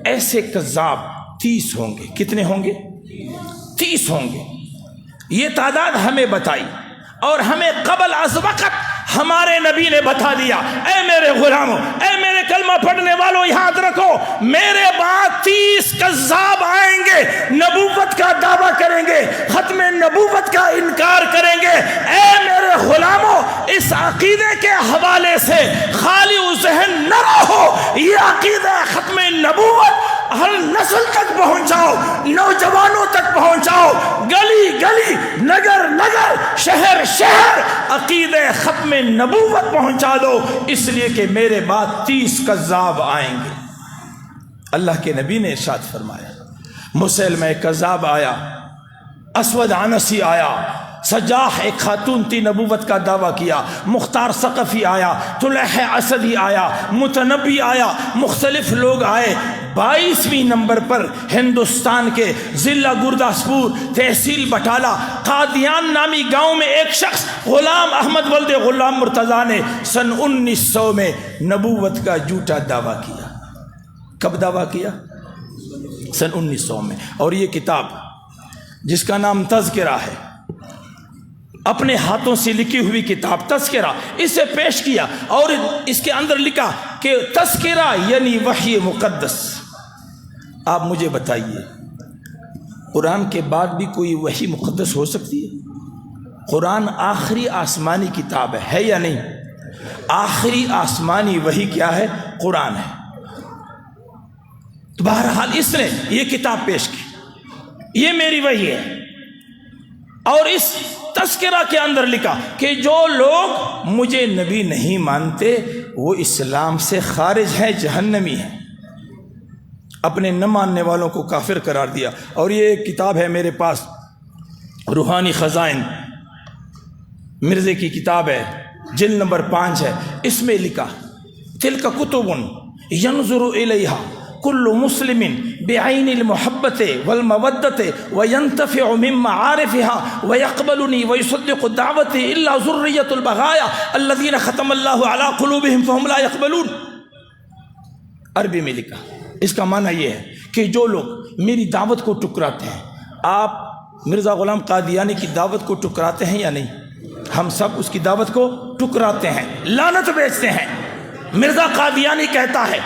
ایسے کذاب 30 ہوں گے۔ کتنے ہوں گے؟ 30 ہوں گے۔ یہ تعداد ہمیں بتائی اور ہمیں قبل از وقت ہمارے نبی نے بتا دیا، اے میرے غلاموں، اے میرے کلمہ پڑھنے والوں، یاد رکھو میرے بعد 30 کذاب آئیں گے، نبوت کا دعویٰ کریں گے، ختم نبوت کا انکار کریں گے۔ اے میرے غلاموں، اس عقیدے کے حوالے سے خالی ذہن نہ رہو، یہ عقیدہ ختم نبوت ہر نسل تک پہنچاؤ، نوجوانوں تک پہنچاؤ، گلی گلی، نگر نگر، شہر شہر، عقیدہ ختم نبوت پہنچا دو، اس لیے کہ میرے بعد 30 کذاب آئیں گے۔ اللہ کے نبی نے ارشاد فرمایا مسلمہ کذاب آیا، اسود عنسی آیا، سجاح ایک خاتون تھی نبوت کا دعویٰ کیا، مختار ثقفی آیا، طلح اسدی آیا، متنبی آیا، مختلف لوگ آئے۔ 22ویں نمبر پر ہندوستان کے ضلع گرداسپور تحصیل بٹالہ قادیان نامی گاؤں میں ایک شخص غلام احمد ولد غلام مرتضیٰ نے سن 1900 میں نبوت کا جھوٹا دعویٰ کیا۔ کب دعویٰ کیا؟ سن 1900 میں۔ اور یہ کتاب جس کا نام تذکرہ ہے، اپنے ہاتھوں سے لکھی ہوئی کتاب تذکرہ، اسے پیش کیا اور اس کے اندر لکھا کہ تذکرہ یعنی وحی مقدس۔ آپ مجھے بتائیے قرآن کے بعد بھی کوئی وحی مقدس ہو سکتی ہے؟ قرآن آخری آسمانی کتاب ہے یا نہیں؟ آخری آسمانی وحی کیا ہے؟ قرآن ہے۔ تو بہرحال اس نے یہ کتاب پیش کی، یہ میری وحی ہے، اور اس تذکرہ کے اندر لکھا کہ جو لوگ مجھے نبی نہیں مانتے وہ اسلام سے خارج ہیں، جہنمی ہیں۔ اپنے نہ ماننے والوں کو کافر قرار دیا۔ اور یہ ایک کتاب ہے میرے پاس، روحانی خزائن، مرزے کی کتاب ہے، جلد نمبر 5 ہے۔ اس میں لکھا تلک کتب ینظر الیہا کل مسلم بعین المحبت والمودت وینتفع من معارفها ویقبلنی ویصدق دعوتی الا ذریۃ البغایا الذین ختم اللہ علی قلوبہم فہم لا یقبلون۔ عربی میں لکھا، اس کا معنی یہ ہے کہ جو لوگ میری دعوت کو ٹکراتے ہیں، آپ مرزا غلام قادیانی کی دعوت کو ٹکراتے ہیں یا نہیں؟ ہم سب اس کی دعوت کو ٹکراتے ہیں، لعنت بیچتے ہیں۔ مرزا قادیانی کہتا ہے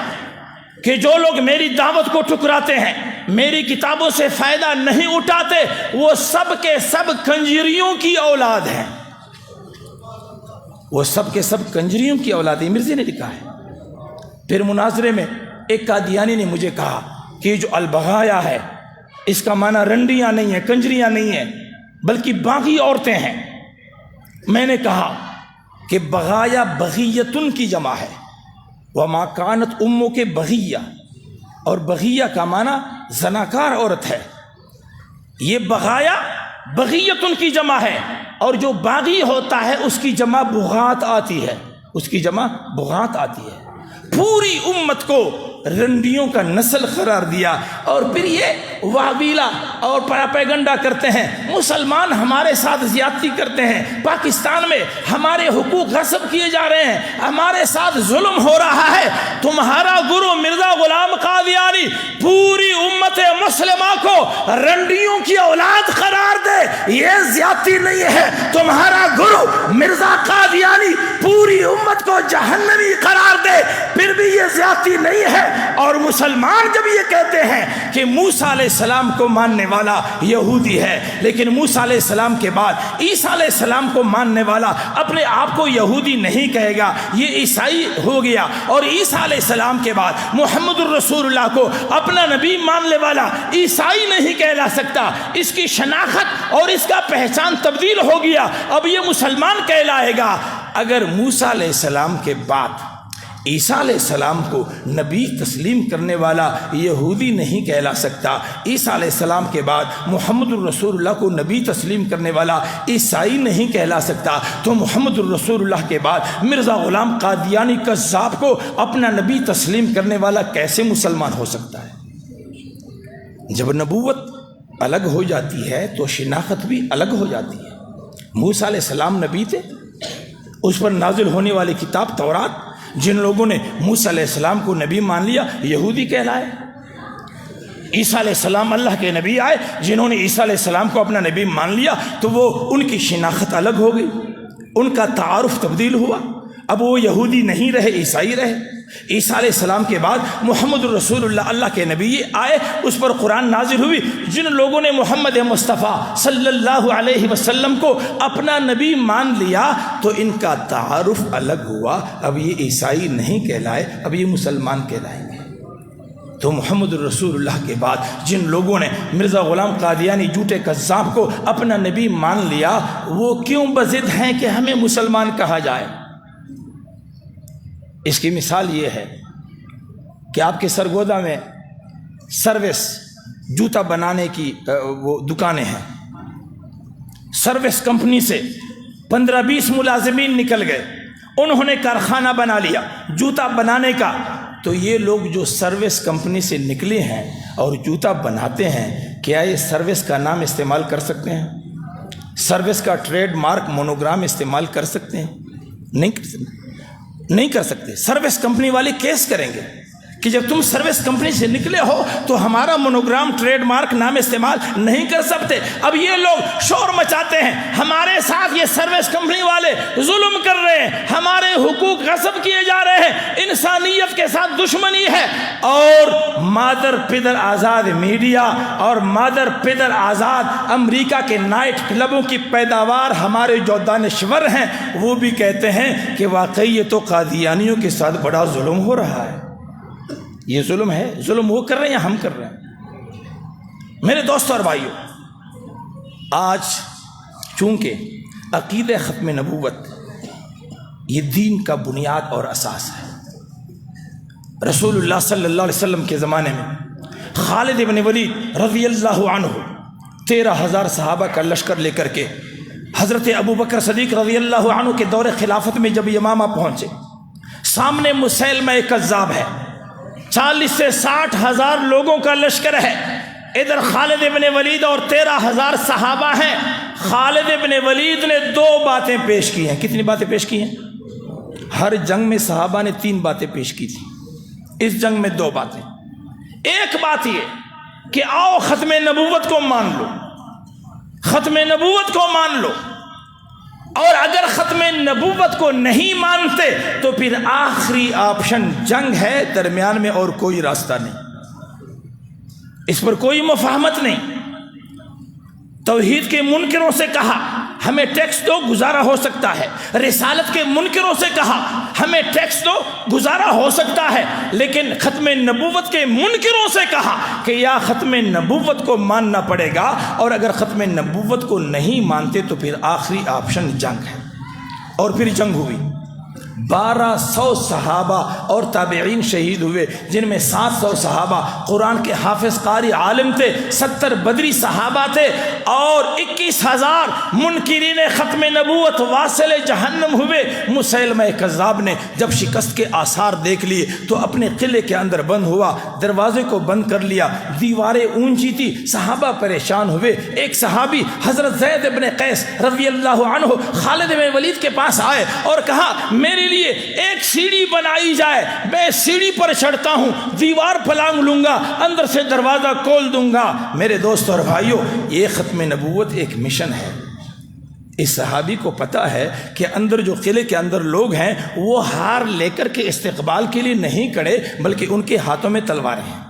کہ جو لوگ میری دعوت کو ٹکراتے ہیں، میری کتابوں سے فائدہ نہیں اٹھاتے، وہ سب کے سب کنجریوں کی اولاد ہیں۔ وہ سب کے سب کنجریوں کی اولاد ہیں، مرزی نے لکھا ہے۔ پھر مناظرے میں ایک قادیانی نے مجھے کہا کہ جو البغایا ہے اس کا معنی رنڈیاں نہیں ہیں، کنجریاں نہیں ہیں، بلکہ باغی عورتیں ہیں۔ میں نے کہا کہ بغایا بغیتن کی جمع ہے، وما کانت اموں کے بغیہ، اور بغیہ کا معنی زناکار عورت ہے۔ یہ بغایا بغیتن کی جمع ہے، اور جو باغی ہوتا ہے اس کی جمع بغات آتی ہے، اس کی جمع بغات آتی ہے۔ پوری امت کو رنڈیوں کا نسل قرار دیا، اور پھر یہ واویلا اور پراپیگنڈا کرتے ہیں، مسلمان ہمارے ساتھ زیادتی کرتے ہیں، پاکستان میں ہمارے حقوق غصب کیے جا رہے ہیں، ہمارے ساتھ ظلم ہو رہا ہے۔ تمہارا گرو مرزا غلام قادیانی پوری امت مسلمہ کو رنڈیوں کی اولاد قرار دے، یہ زیادتی نہیں ہے۔ تمہارا گرو مرزا قادیانی پوری امت کو جہنمی قرار دے، پھر بھی یہ زیادتی نہیں ہے۔ اور مسلمان جب یہ کہتے ہیں کہ موسیٰ علیہ السلام کو ماننے والا یہودی ہے، لیکن موسیٰ علیہ السلام کے بعد عیسیٰ علیہ السلام کو ماننے والا اپنے آپ کو یہودی نہیں کہے گا، یہ عیسائی ہو گیا، اور عیسیٰ علیہ السلام کے بعد محمد الرسول اللہ کو اپنا نبی ماننے والا عیسائی نہیں کہلا سکتا، اس کی شناخت اور اس کا پہچان تبدیل ہو گیا، اب یہ مسلمان کہلائے گا۔ اگر موسیٰ علیہ السلام کے بعد عیسیٰ علیہ السلام کو نبی تسلیم کرنے والا یہودی نہیں کہلا سکتا، عیسیٰ علیہ السلام کے بعد محمد الرسول اللہ کو نبی تسلیم کرنے والا عیسائی نہیں کہلا سکتا، تو محمد الرسول اللہ کے بعد مرزا غلام قادیانی کذاب کو اپنا نبی تسلیم کرنے والا کیسے مسلمان ہو سکتا ہے؟ جب نبوت الگ ہو جاتی ہے تو شناخت بھی الگ ہو جاتی ہے۔ موسیٰ علیہ السلام نبی تھے، اس پر نازل ہونے والی کتاب تورات، جن لوگوں نے موسیٰ علیہ السلام کو نبی مان لیا یہودی کہلائے۔ عیسیٰ علیہ السلام اللہ کے نبی آئے، جنہوں نے عیسیٰ علیہ السلام کو اپنا نبی مان لیا تو وہ ان کی شناخت الگ ہو گئی، ان کا تعارف تبدیل ہوا، اب وہ یہودی نہیں رہے، عیسائی رہے۔ عیسیٰ علیہ السلام کے بعد محمد الرسول اللہ اللہ کے نبی آئے، اس پر قرآن نازل ہوئی۔ جن لوگوں نے محمد مصطفیٰ صلی اللہ علیہ وسلم کو اپنا نبی مان لیا تو ان کا تعارف الگ ہوا، اب یہ عیسائی نہیں کہلائے، اب یہ مسلمان کہلائیں گے۔ تو محمد الرسول اللہ کے بعد جن لوگوں نے مرزا غلام قادیانی جھوٹے کذاب کو اپنا نبی مان لیا، وہ کیوں بضد ہیں کہ ہمیں مسلمان کہا جائے؟ اس کی مثال یہ ہے کہ آپ کے سرگودا میں سروس جوتا بنانے کی وہ دکانیں ہیں، سروس کمپنی سے 15-20 ملازمین نکل گئے، انہوں نے کارخانہ بنا لیا جوتا بنانے کا۔ تو یہ لوگ جو سروس کمپنی سے نکلے ہیں اور جوتا بناتے ہیں، کیا یہ سروس کا نام استعمال کر سکتے ہیں؟ سروس کا ٹریڈ مارک مونوگرام استعمال کر سکتے ہیں؟ نہیں کر سکتے۔ سروس کمپنی والے کیس کریں گے کہ جب تم سروس کمپنی سے نکلے ہو تو ہمارا مونوگرام ٹریڈ مارک نام استعمال نہیں کر سکتے۔ اب یہ لوگ شور مچاتے ہیں، ہمارے ساتھ یہ سروس کمپنی والے ظلم کر رہے ہیں، ہمارے حقوق غصب کیے جا رہے ہیں، انسانیت کے ساتھ دشمنی ہے۔ اور مادر پدر آزاد میڈیا اور مادر پدر آزاد امریکہ کے نائٹ کلبوں کی پیداوار ہمارے جو دانشور ہیں وہ بھی کہتے ہیں کہ واقعی یہ تو قادیانیوں کے ساتھ بڑا ظلم ہو رہا ہے۔ یہ ظلم ہے، ظلم وہ کر رہے ہیں یا ہم کر رہے ہیں؟ میرے دوستوں اور بھائیوں، آج چونکہ عقیدہ ختم نبوت یہ دین کا بنیاد اور اساس ہے۔ رسول اللہ صلی اللہ علیہ وسلم کے زمانے میں خالد بن ولید رضی اللہ عنہ 13,000 صحابہ کا لشکر لے کر کے حضرت ابوبکر صدیق رضی اللہ عنہ کے دور خلافت میں جب یمامہ پہنچے، سامنے مسیلمہ کذاب ہے، 40 سے 60 ہزار لوگوں کا لشکر ہے، ادھر خالد بن ولید اور 13,000 صحابہ ہیں۔ خالد بن ولید نے 2 باتیں پیش کی ہیں۔ کتنی باتیں پیش کی ہیں؟ ہر جنگ میں صحابہ نے 3 باتیں پیش کی تھی، اس جنگ میں 2 باتیں۔ ایک بات یہ کہ آؤ ختم نبوت کو مان لو، ختم نبوت کو مان لو، اور اگر ختم نبوت کو نہیں مانتے تو پھر آخری آپشن جنگ ہے، درمیان میں اور کوئی راستہ نہیں، اس پر کوئی مفاہمت نہیں۔ توحید کے منکروں سے کہا ہمیں ٹیکس دو، گزارا ہو سکتا ہے۔ رسالت کے منکروں سے کہا ہمیں ٹیکس دو، گزارا ہو سکتا ہے۔ لیکن ختم نبوت کے منکروں سے کہا کہ یا ختم نبوت کو ماننا پڑے گا، اور اگر ختم نبوت کو نہیں مانتے تو پھر آخری آپشن جنگ ہے۔ اور پھر جنگ ہوئی، 1200 صحابہ اور تابعین شہید ہوئے، جن میں 700 صحابہ قرآن کے حافظ قاری عالم تھے، 70 بدری صحابہ تھے، اور 21,000 منکرین ختم نبوت واصل جہنم ہوئے۔ مسیلمہ کذاب نے جب شکست کے آثار دیکھ لیے تو اپنے قلعے کے اندر بند ہوا، دروازے کو بند کر لیا، دیواریں اونچی تھی، صحابہ پریشان ہوئے۔ ایک صحابی حضرت زید بن قیس رضی اللہ عنہ خالد بن ولید کے پاس آئے اور کہا میرے لیے ایک سیڑھی بنائی جائے، میں سیڑھی پر چڑھتا ہوں، دیوار پلانگ لوں گا، اندر سے دروازہ کھول دوں گا۔ میرے دوستوں اور بھائیوں، یہ ختم نبوت ایک مشن ہے۔ اس صحابی کو پتا ہے کہ اندر جو قلعے کے اندر لوگ ہیں وہ ہار لے کر کے استقبال کے لیے نہیں کھڑے، بلکہ ان کے ہاتھوں میں تلواریں ہیں۔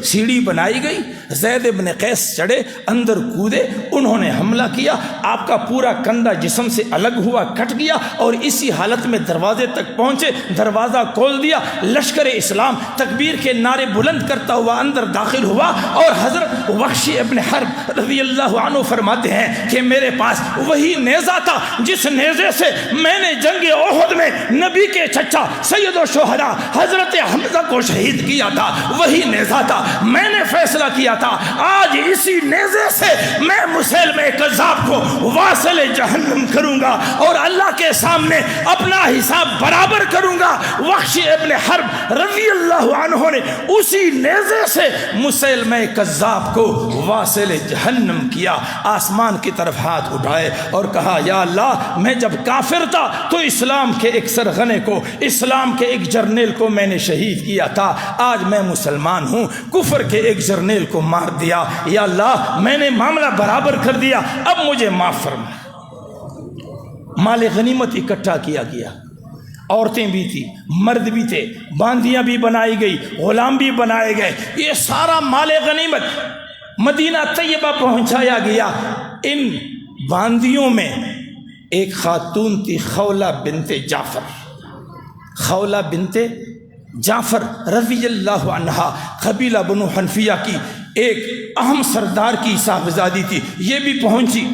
سیڑھی بنائی گئی، زید بن قیس چڑھے، اندر کودے، انہوں نے حملہ کیا، آپ کا پورا کندھا جسم سے الگ ہوا، کٹ گیا، اور اسی حالت میں دروازے تک پہنچے، دروازہ کھول دیا۔ لشکر اسلام تکبیر کے نعرے بلند کرتا ہوا اندر داخل ہوا، اور حضرت وحشی ابن حرب رضی اللہ عنہ فرماتے ہیں کہ میرے پاس وہی نیزہ تھا جس نیزے سے میں نے جنگ احد میں نبی کے چچا سید الشہداء حضرت حمزہ کو شہید کیا تھا، وہی نیزہ تھا۔ میں نے فیصلہ کیا تھا آج اسی نیزے سے میں مسیلمہ کذاب کو واصل جہنم کروں گا اور اللہ کے سامنے اپنا حساب برابر کروں گا۔ وحشی ابن حرب رضی اللہ عنہ نے اسی نیزے سے مسیلمہ کذاب کو واصل جہنم کیا۔ آسمان کی طرف ہاتھ اٹھائے اور کہا یا اللہ، میں جب کافر تھا تو اسلام کے ایک سرغنے کو، اسلام کے ایک جرنیل کو میں نے شہید کیا تھا، آج میں مسلمان ہوں، کفر کے ایک جرنیل کو مار دیا، یا اللہ میں نے معاملہ برابر کر دیا، اب مجھے معاف فرما۔ مال غنیمت اکٹھا کیا گیا، عورتیں بھی تھی، مرد بھی تھے، باندیاں بھی بنائی گئی، غلام بھی بنائے گئے، یہ سارا مال غنیمت مدینہ طیبہ پہنچایا گیا۔ ان باندیوں میں ایک خاتون تھی، خولہ بنت جعفر، خولہ بنت جعفر رضی اللہ عنہا، قبیلہ بنو حنفیہ کی ایک اہم سردار کی صاحبزادی تھی، یہ بھی پہنچی۔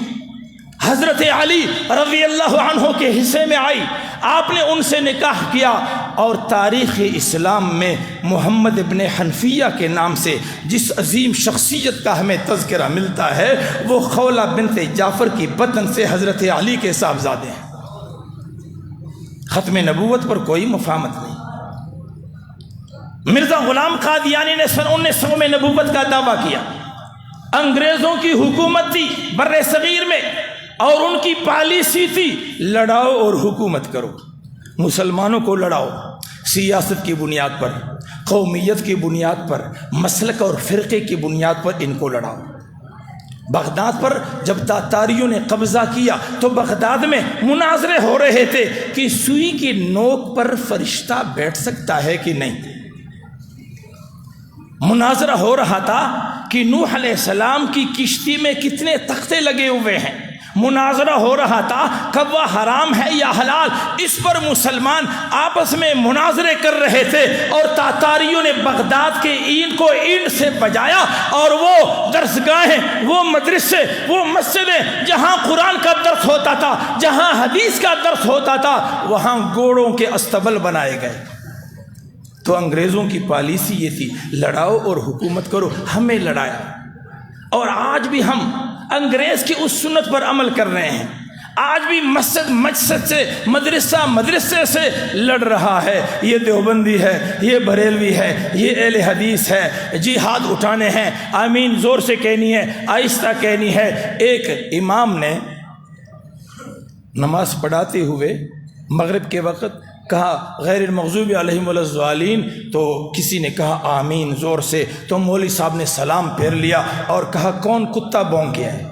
حضرت علی رضی اللہ عنہ کے حصے میں آئی، آپ نے ان سے نکاح کیا، اور تاریخ اسلام میں محمد ابن حنفیہ کے نام سے جس عظیم شخصیت کا ہمیں تذکرہ ملتا ہے وہ خولہ بنت جعفر کی بطن سے حضرت علی کے صاحبزادے ہیں۔ ختم نبوت پر کوئی مفاہمت نہیں۔ مرزا غلام قادیانی نے سن 1900 میں نبوت کا دعویٰ کیا۔ انگریزوں کی حکومت تھی بر صغیر میں، اور ان کی پالیسی تھی لڑاؤ اور حکومت کرو، مسلمانوں کو لڑاؤ، سیاست کی بنیاد پر، قومیت کی بنیاد پر، مسلک اور فرقے کی بنیاد پر ان کو لڑاؤ۔ بغداد پر جب تاتاریوں نے قبضہ کیا تو بغداد میں مناظرے ہو رہے تھے کہ سوئی کی نوک پر فرشتہ بیٹھ سکتا ہے کہ نہیں۔ مناظرہ ہو رہا تھا کہ نوح علیہ السلام کی کشتی میں کتنے تختے لگے ہوئے ہیں، مناظرہ ہو رہا تھا کب وہ حرام ہے یا حلال، اس پر مسلمان آپس میں مناظرے کر رہے تھے، اور تاتاریوں نے بغداد کے اینٹ کو اینٹ سے بجایا، اور وہ درسگاہیں، وہ مدرسے، وہ مسجدیں جہاں قرآن کا درس ہوتا تھا، جہاں حدیث کا درس ہوتا تھا، وہاں گھوڑوں کے استبل بنائے گئے۔ تو انگریزوں کی پالیسی یہ تھی لڑاؤ اور حکومت کرو، ہمیں لڑایا، اور آج بھی ہم انگریز کی اس سنت پر عمل کر رہے ہیں۔ آج بھی مسجد سے، مدرسے سے لڑ رہا ہے، یہ دیوبندی ہے، یہ بریلوی ہے، یہ اہل حدیث ہے، جی ہاتھ اٹھانے ہیں، آمین زور سے کہنی ہے، آہستہ کہنی ہے۔ ایک امام نے نماز پڑھاتے ہوئے مغرب کے وقت کہا غیر المغضوب علیہم ولا الضالین، تو کسی نے کہا آمین زور سے، تو مولوی صاحب نے سلام پھیر لیا اور کہا کون کتا بھونک گیا ہے؟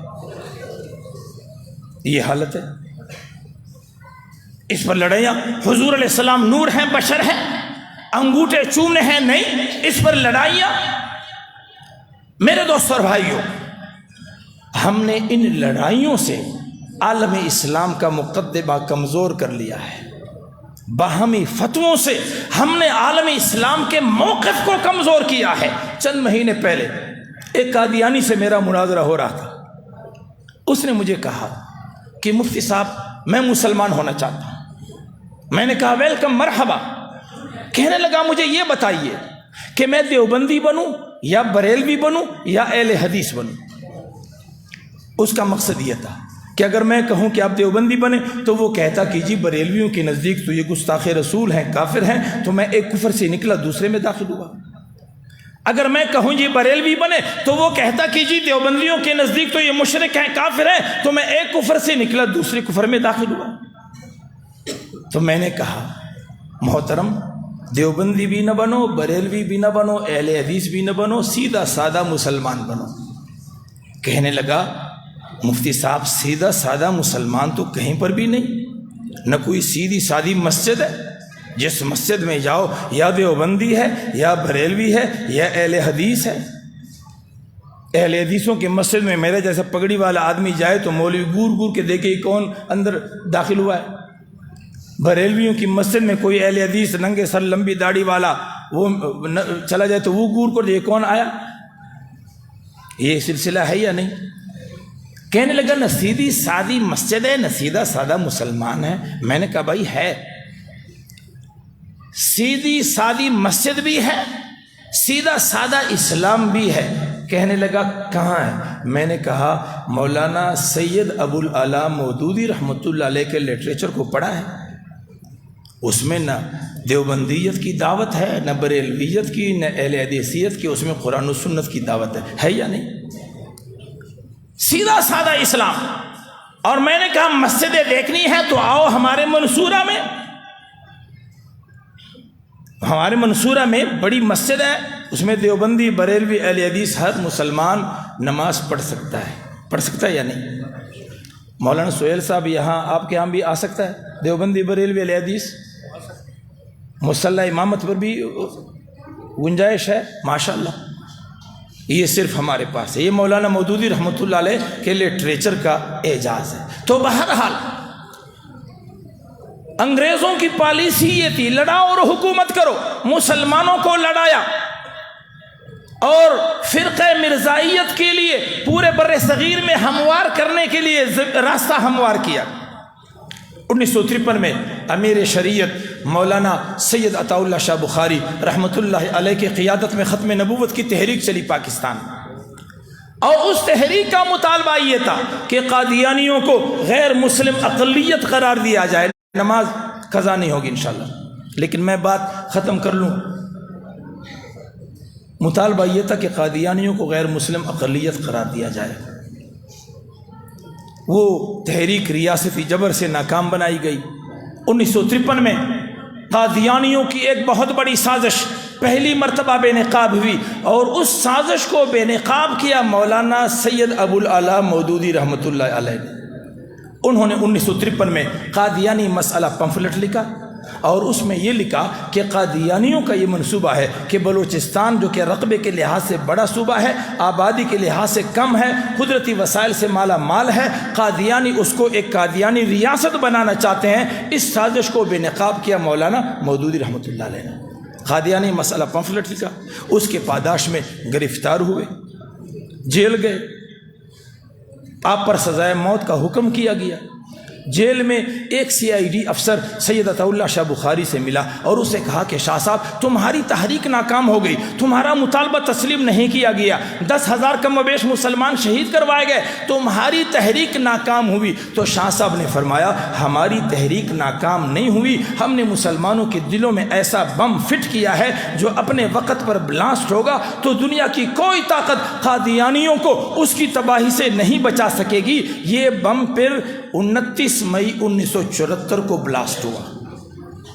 یہ حالت ہے، اس پر لڑائیاں۔ حضور علیہ السلام نور ہیں، بشر ہیں، انگوٹھے چومنے ہیں نہیں، اس پر لڑائیاں۔ میرے دوستو اور بھائیوں، ہم نے ان لڑائیوں سے عالم اسلام کا مقدمہ کمزور کر لیا ہے۔ باہمی فتووں سے ہم نے عالم اسلام کے موقف کو کمزور کیا ہے۔ چند مہینے پہلے ایک قادیانی سے میرا مناظرہ ہو رہا تھا، اس نے مجھے کہا کہ مفتی صاحب میں مسلمان ہونا چاہتا ہوں۔ میں نے کہا ویلکم، مرحبا۔ کہنے لگا مجھے یہ بتائیے کہ میں دیوبندی بنوں یا بریلوی بنوں یا اہل حدیث بنوں۔ اس کا مقصد یہ تھا کہ اگر میں کہوں کہ آپ دیوبندی بنیں تو وہ کہتا کہ جی بریلویوں کے نزدیک تو یہ گستاخ رسول ہیں، کافر ہیں، تو میں ایک کفر سے نکلا دوسرے میں داخل ہوا۔ اگر میں کہوں جی بریلوی بنے تو وہ کہتا کہ جی دیوبندیوں کے نزدیک تو یہ مشرک ہیں، کافر ہیں، تو میں ایک کفر سے نکلا دوسرے کفر میں داخل ہوا۔ تو میں نے کہا محترم، دیوبندی بھی نہ بنو، بریلوی بھی نہ بنو، اہل حدیث بھی نہ بنو، سیدھا سادہ مسلمان بنو۔ کہنے لگا مفتی صاحب سیدھا سادہ مسلمان تو کہیں پر بھی نہیں، نہ کوئی سیدھی سادی مسجد ہے، جس مسجد میں جاؤ یا دیوبندی ہے یا بریلوی ہے یا اہل حدیث ہے۔ اہل حدیثوں کے مسجد میں میرے جیسا پگڑی والا آدمی جائے تو مولوی گور گور کے دیکھے کون اندر داخل ہوا ہے۔ بریلویوں کی مسجد میں کوئی اہل حدیث ننگے سر لمبی داڑھی والا وہ چلا جائے تو وہ گور کو یہ کون آیا؟ یہ سلسلہ ہے یا نہیں؟ کہنے لگا نہ سیدھی سادی مسجد ہے نہ سیدھا سادہ مسلمان ہے۔ میں نے کہا بھائی ہے، سیدھی سادی مسجد بھی ہے، سیدھا سادہ اسلام بھی ہے۔ کہنے لگا کہاں ہے؟ میں نے کہا مولانا سید ابو العلا مودودی رحمۃ اللہ علیہ کے لٹریچر کو پڑھا ہے، اس میں نہ دیوبندیت کی دعوت ہے، نہ بریلویت کی، نہ اہل حدیثیت کی، اس میں قرآن و سنت کی دعوت ہے یا نہیں؟ سیدھا سادہ اسلام۔ اور میں نے کہا مسجدیں دیکھنی ہے تو آؤ ہمارے منصورہ میں، ہمارے منصورہ میں بڑی مسجد ہے، اس میں دیوبندی بریلوی اہل حدیث ہر مسلمان نماز پڑھ سکتا ہے یا نہیں؟ مولانا سہیل صاحب یہاں آپ کے یہاں بھی آ سکتا ہے دیوبندی بریلوی اہل حدیث؟ مصلی امامت پر بھی گنجائش ہے ماشاءاللہ۔ یہ صرف ہمارے پاس ہے، یہ مولانا مودودی رحمۃ اللہ علیہ کے لٹریچر کا اعجاز ہے۔ تو بہرحال انگریزوں کی پالیسی یہ تھی لڑاؤ اور حکومت کرو، مسلمانوں کو لڑایا، اور فرقہ مرزائیت کے لیے پورے بر صغیر میں ہموار کرنے کے لیے راستہ ہموار کیا۔ 1953 میں امیر شریعت مولانا سید عطا اللہ شاہ بخاری رحمۃ اللہ علیہ کی قیادت میں ختم نبوت کی تحریک چلی پاکستان، اور اس تحریک کا مطالبہ یہ تھا کہ قادیانیوں کو غیر مسلم اقلیت قرار دیا جائے۔ نماز قضا نہیں ہوگی انشاءاللہ، لیکن میں بات ختم کر لوں۔ مطالبہ یہ تھا کہ قادیانیوں کو غیر مسلم اقلیت قرار دیا جائے۔ وہ تحریک ریاستی جبر سے ناکام بنائی گئی۔ 1953 میں قادیانیوں کی ایک بہت بڑی سازش پہلی مرتبہ بے نقاب ہوئی، اور اس سازش کو بے نقاب کیا مولانا سید ابو العلا مودودی رحمۃ اللہ علیہ نے۔ انہوں نے 1953 میں قادیانی مسئلہ پمفلٹ لکھا، اور اس میں یہ لکھا کہ قادیانیوں کا یہ منصوبہ ہے کہ بلوچستان جو کہ رقبے کے لحاظ سے بڑا صوبہ ہے، آبادی کے لحاظ سے کم ہے، قدرتی وسائل سے مالا مال ہے، قادیانی اس کو ایک قادیانی ریاست بنانا چاہتے ہیں۔ اس سازش کو بے نقاب کیا مولانا مودودی رحمۃ اللہ علیہ نے۔ قادیانی مسئلہ پمفلٹ لکھا، اس کے پاداش میں گرفتار ہوئے، جیل گئے، آپ پر سزائے موت کا حکم کیا گیا۔ جیل میں ایک CID افسر سید عطا اللہ شاہ بخاری سے ملا اور اسے کہا کہ شاہ صاحب تمہاری تحریک ناکام ہو گئی، تمہارا مطالبہ تسلیم نہیں کیا گیا، 10,000 کم و بیش مسلمان شہید کروائے گئے، تمہاری تحریک ناکام ہوئی۔ تو شاہ صاحب نے فرمایا ہماری تحریک ناکام نہیں ہوئی، ہم نے مسلمانوں کے دلوں میں ایسا بم فٹ کیا ہے جو اپنے وقت پر بلاسٹ ہوگا تو دنیا کی کوئی طاقت قادیانیوں کو اس کی تباہی سے نہیں بچا سکے گی۔ یہ بم پھر 29 مئی 1974 کو بلاسٹ ہوا۔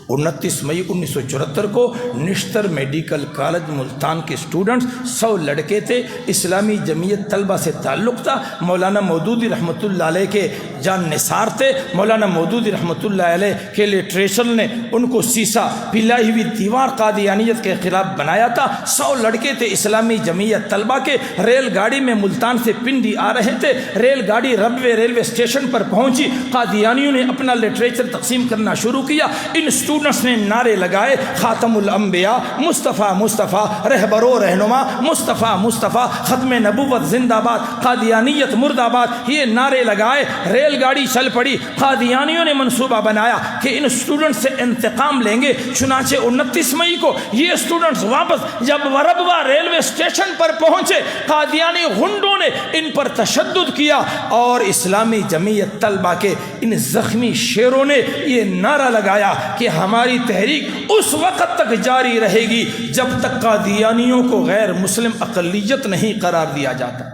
29 مئی 1974 کو نشتر میڈیکل کالج ملتان کے اسٹوڈنٹس 100 لڑکے تھے، اسلامی جمعیت طلبہ سے تعلق تھا، مولانا مودودی رحمۃ اللہ علیہ کے جان نثار تھے، مولانا مودودی رحمۃ اللہ علیہ کے لٹریچر نے ان کو سیسا پلائی ہوئی دیوار قادیانیت کے خلاف بنایا تھا۔ 100 لڑکے تھے اسلامی جمعیت طلبہ کے، ریل گاڑی میں ملتان سے پنڈی آ رہے تھے، ریل گاڑی ربوے ریلوے اسٹیشن پر پہنچی، قادیانیوں نے اپنا لٹریچر تقسیم کرنا شروع کیا۔ ان اسٹوڈنٹس نے نعرے لگائے خاتم الانبیاء مصطفیٰ مصطفیٰ، رہبر و رہنما مصطفیٰ مصطفیٰ، ختم نبوت زندہ باد، قادیانیت مرد آباد، یہ نعرے لگائے، ریل گاڑی چل پڑی۔ قادیانیوں نے منصوبہ بنایا کہ ان اسٹوڈنٹ سے انتقام لیں گے، چنانچہ 29 مئی کو یہ اسٹوڈنٹس واپس جب وربوا ریلوے اسٹیشن پر پہنچے، قادیانی غنڈوں نے ان پر تشدد کیا، اور اسلامی جمعیت طلبہ کے ان زخمی شیروں نے یہ نعرہ لگایا کہ ہماری تحریک اس وقت تک جاری رہے گی جب تک قادیانیوں کو غیر مسلم اقلیت نہیں قرار دیا جاتا۔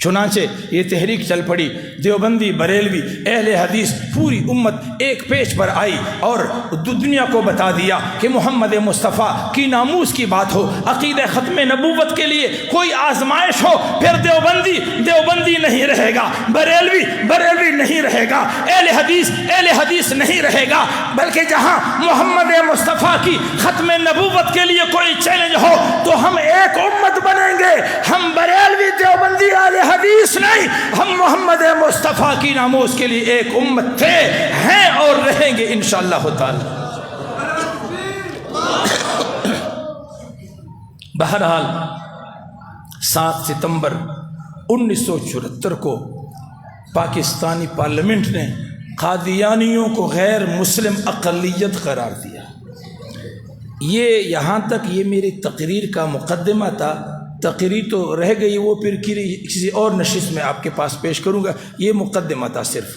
چنانچہ یہ تحریک چل پڑی، دیوبندی بریلوی اہل حدیث پوری امت ایک پیج پر آئی اور دنیا کو بتا دیا کہ محمد مصطفیٰ کی ناموس کی بات ہو، عقیدہ ختم نبوت کے لیے کوئی آزمائش ہو، پھر دیوبندی نہیں رہے گا، بریلوی نہیں رہے گا، اہل حدیث نہیں رہے گا، بلکہ جہاں محمد مصطفیٰ کی ختم نبوت کے لیے کوئی چیلنج ہو تو ہم ایک امت بنیں گے، ہم بریلوی دیوبندی اہل حدیث نہیں، ہم محمد مصطفیٰ کی ناموس کے لیے ایک امت تھے، ہیں اور رہیں گے انشاءاللہ تعالی۔ بہرحال 7 ستمبر 1974 کو پاکستانی پارلیمنٹ نے قادیانیوں کو غیر مسلم اقلیت قرار دیا۔ یہ یہاں تک یہ میری تقریر کا مقدمہ تھا، تقریر تو رہ گئی، وہ پھر کسی اور نشست میں آپ کے پاس پیش کروں گا۔ یہ مقدمہ تھا صرف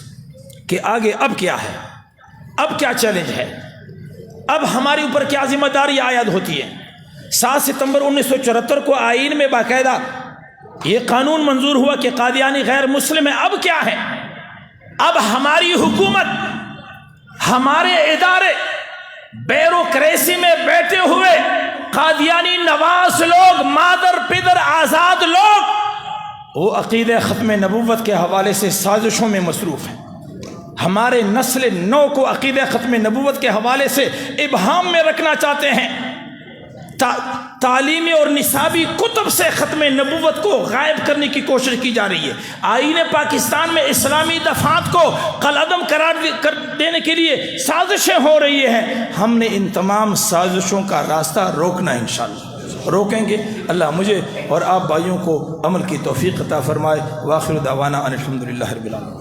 کہ آگے اب کیا ہے، اب کیا چیلنج ہے، اب ہمارے اوپر کیا ذمہ داری عائد ہوتی ہے۔ 7 ستمبر 1974 کو آئین میں باقاعدہ یہ قانون منظور ہوا کہ قادیانی غیر مسلم ہے۔ اب کیا ہے، اب ہماری حکومت، ہمارے ادارے بیوروکریسی میں بیٹھے ہوئے قادیانی نواز لوگ، مادر پدر آزاد لوگ، وہ عقیدہ ختم نبوت کے حوالے سے سازشوں میں مصروف ہیں، ہمارے نسل نو کو عقیدہ ختم نبوت کے حوالے سے ابہام میں رکھنا چاہتے ہیں، تعلیمی اور نصابی کتب سے ختم نبوت کو غائب کرنے کی کوشش کی جا رہی ہے۔ آئین پاکستان میں اسلامی دفعات کو کالعدم قرار دینے کے لیے سازشیں ہو رہی ہیں۔ ہم نے ان تمام سازشوں کا راستہ روکنا انشاءاللہ۔ روکیں گے۔ اللہ مجھے اور آپ بھائیوں کو عمل کی توفیق عطا فرمائے۔ وآخر دعوانا ان الحمد للہ رب العالمین۔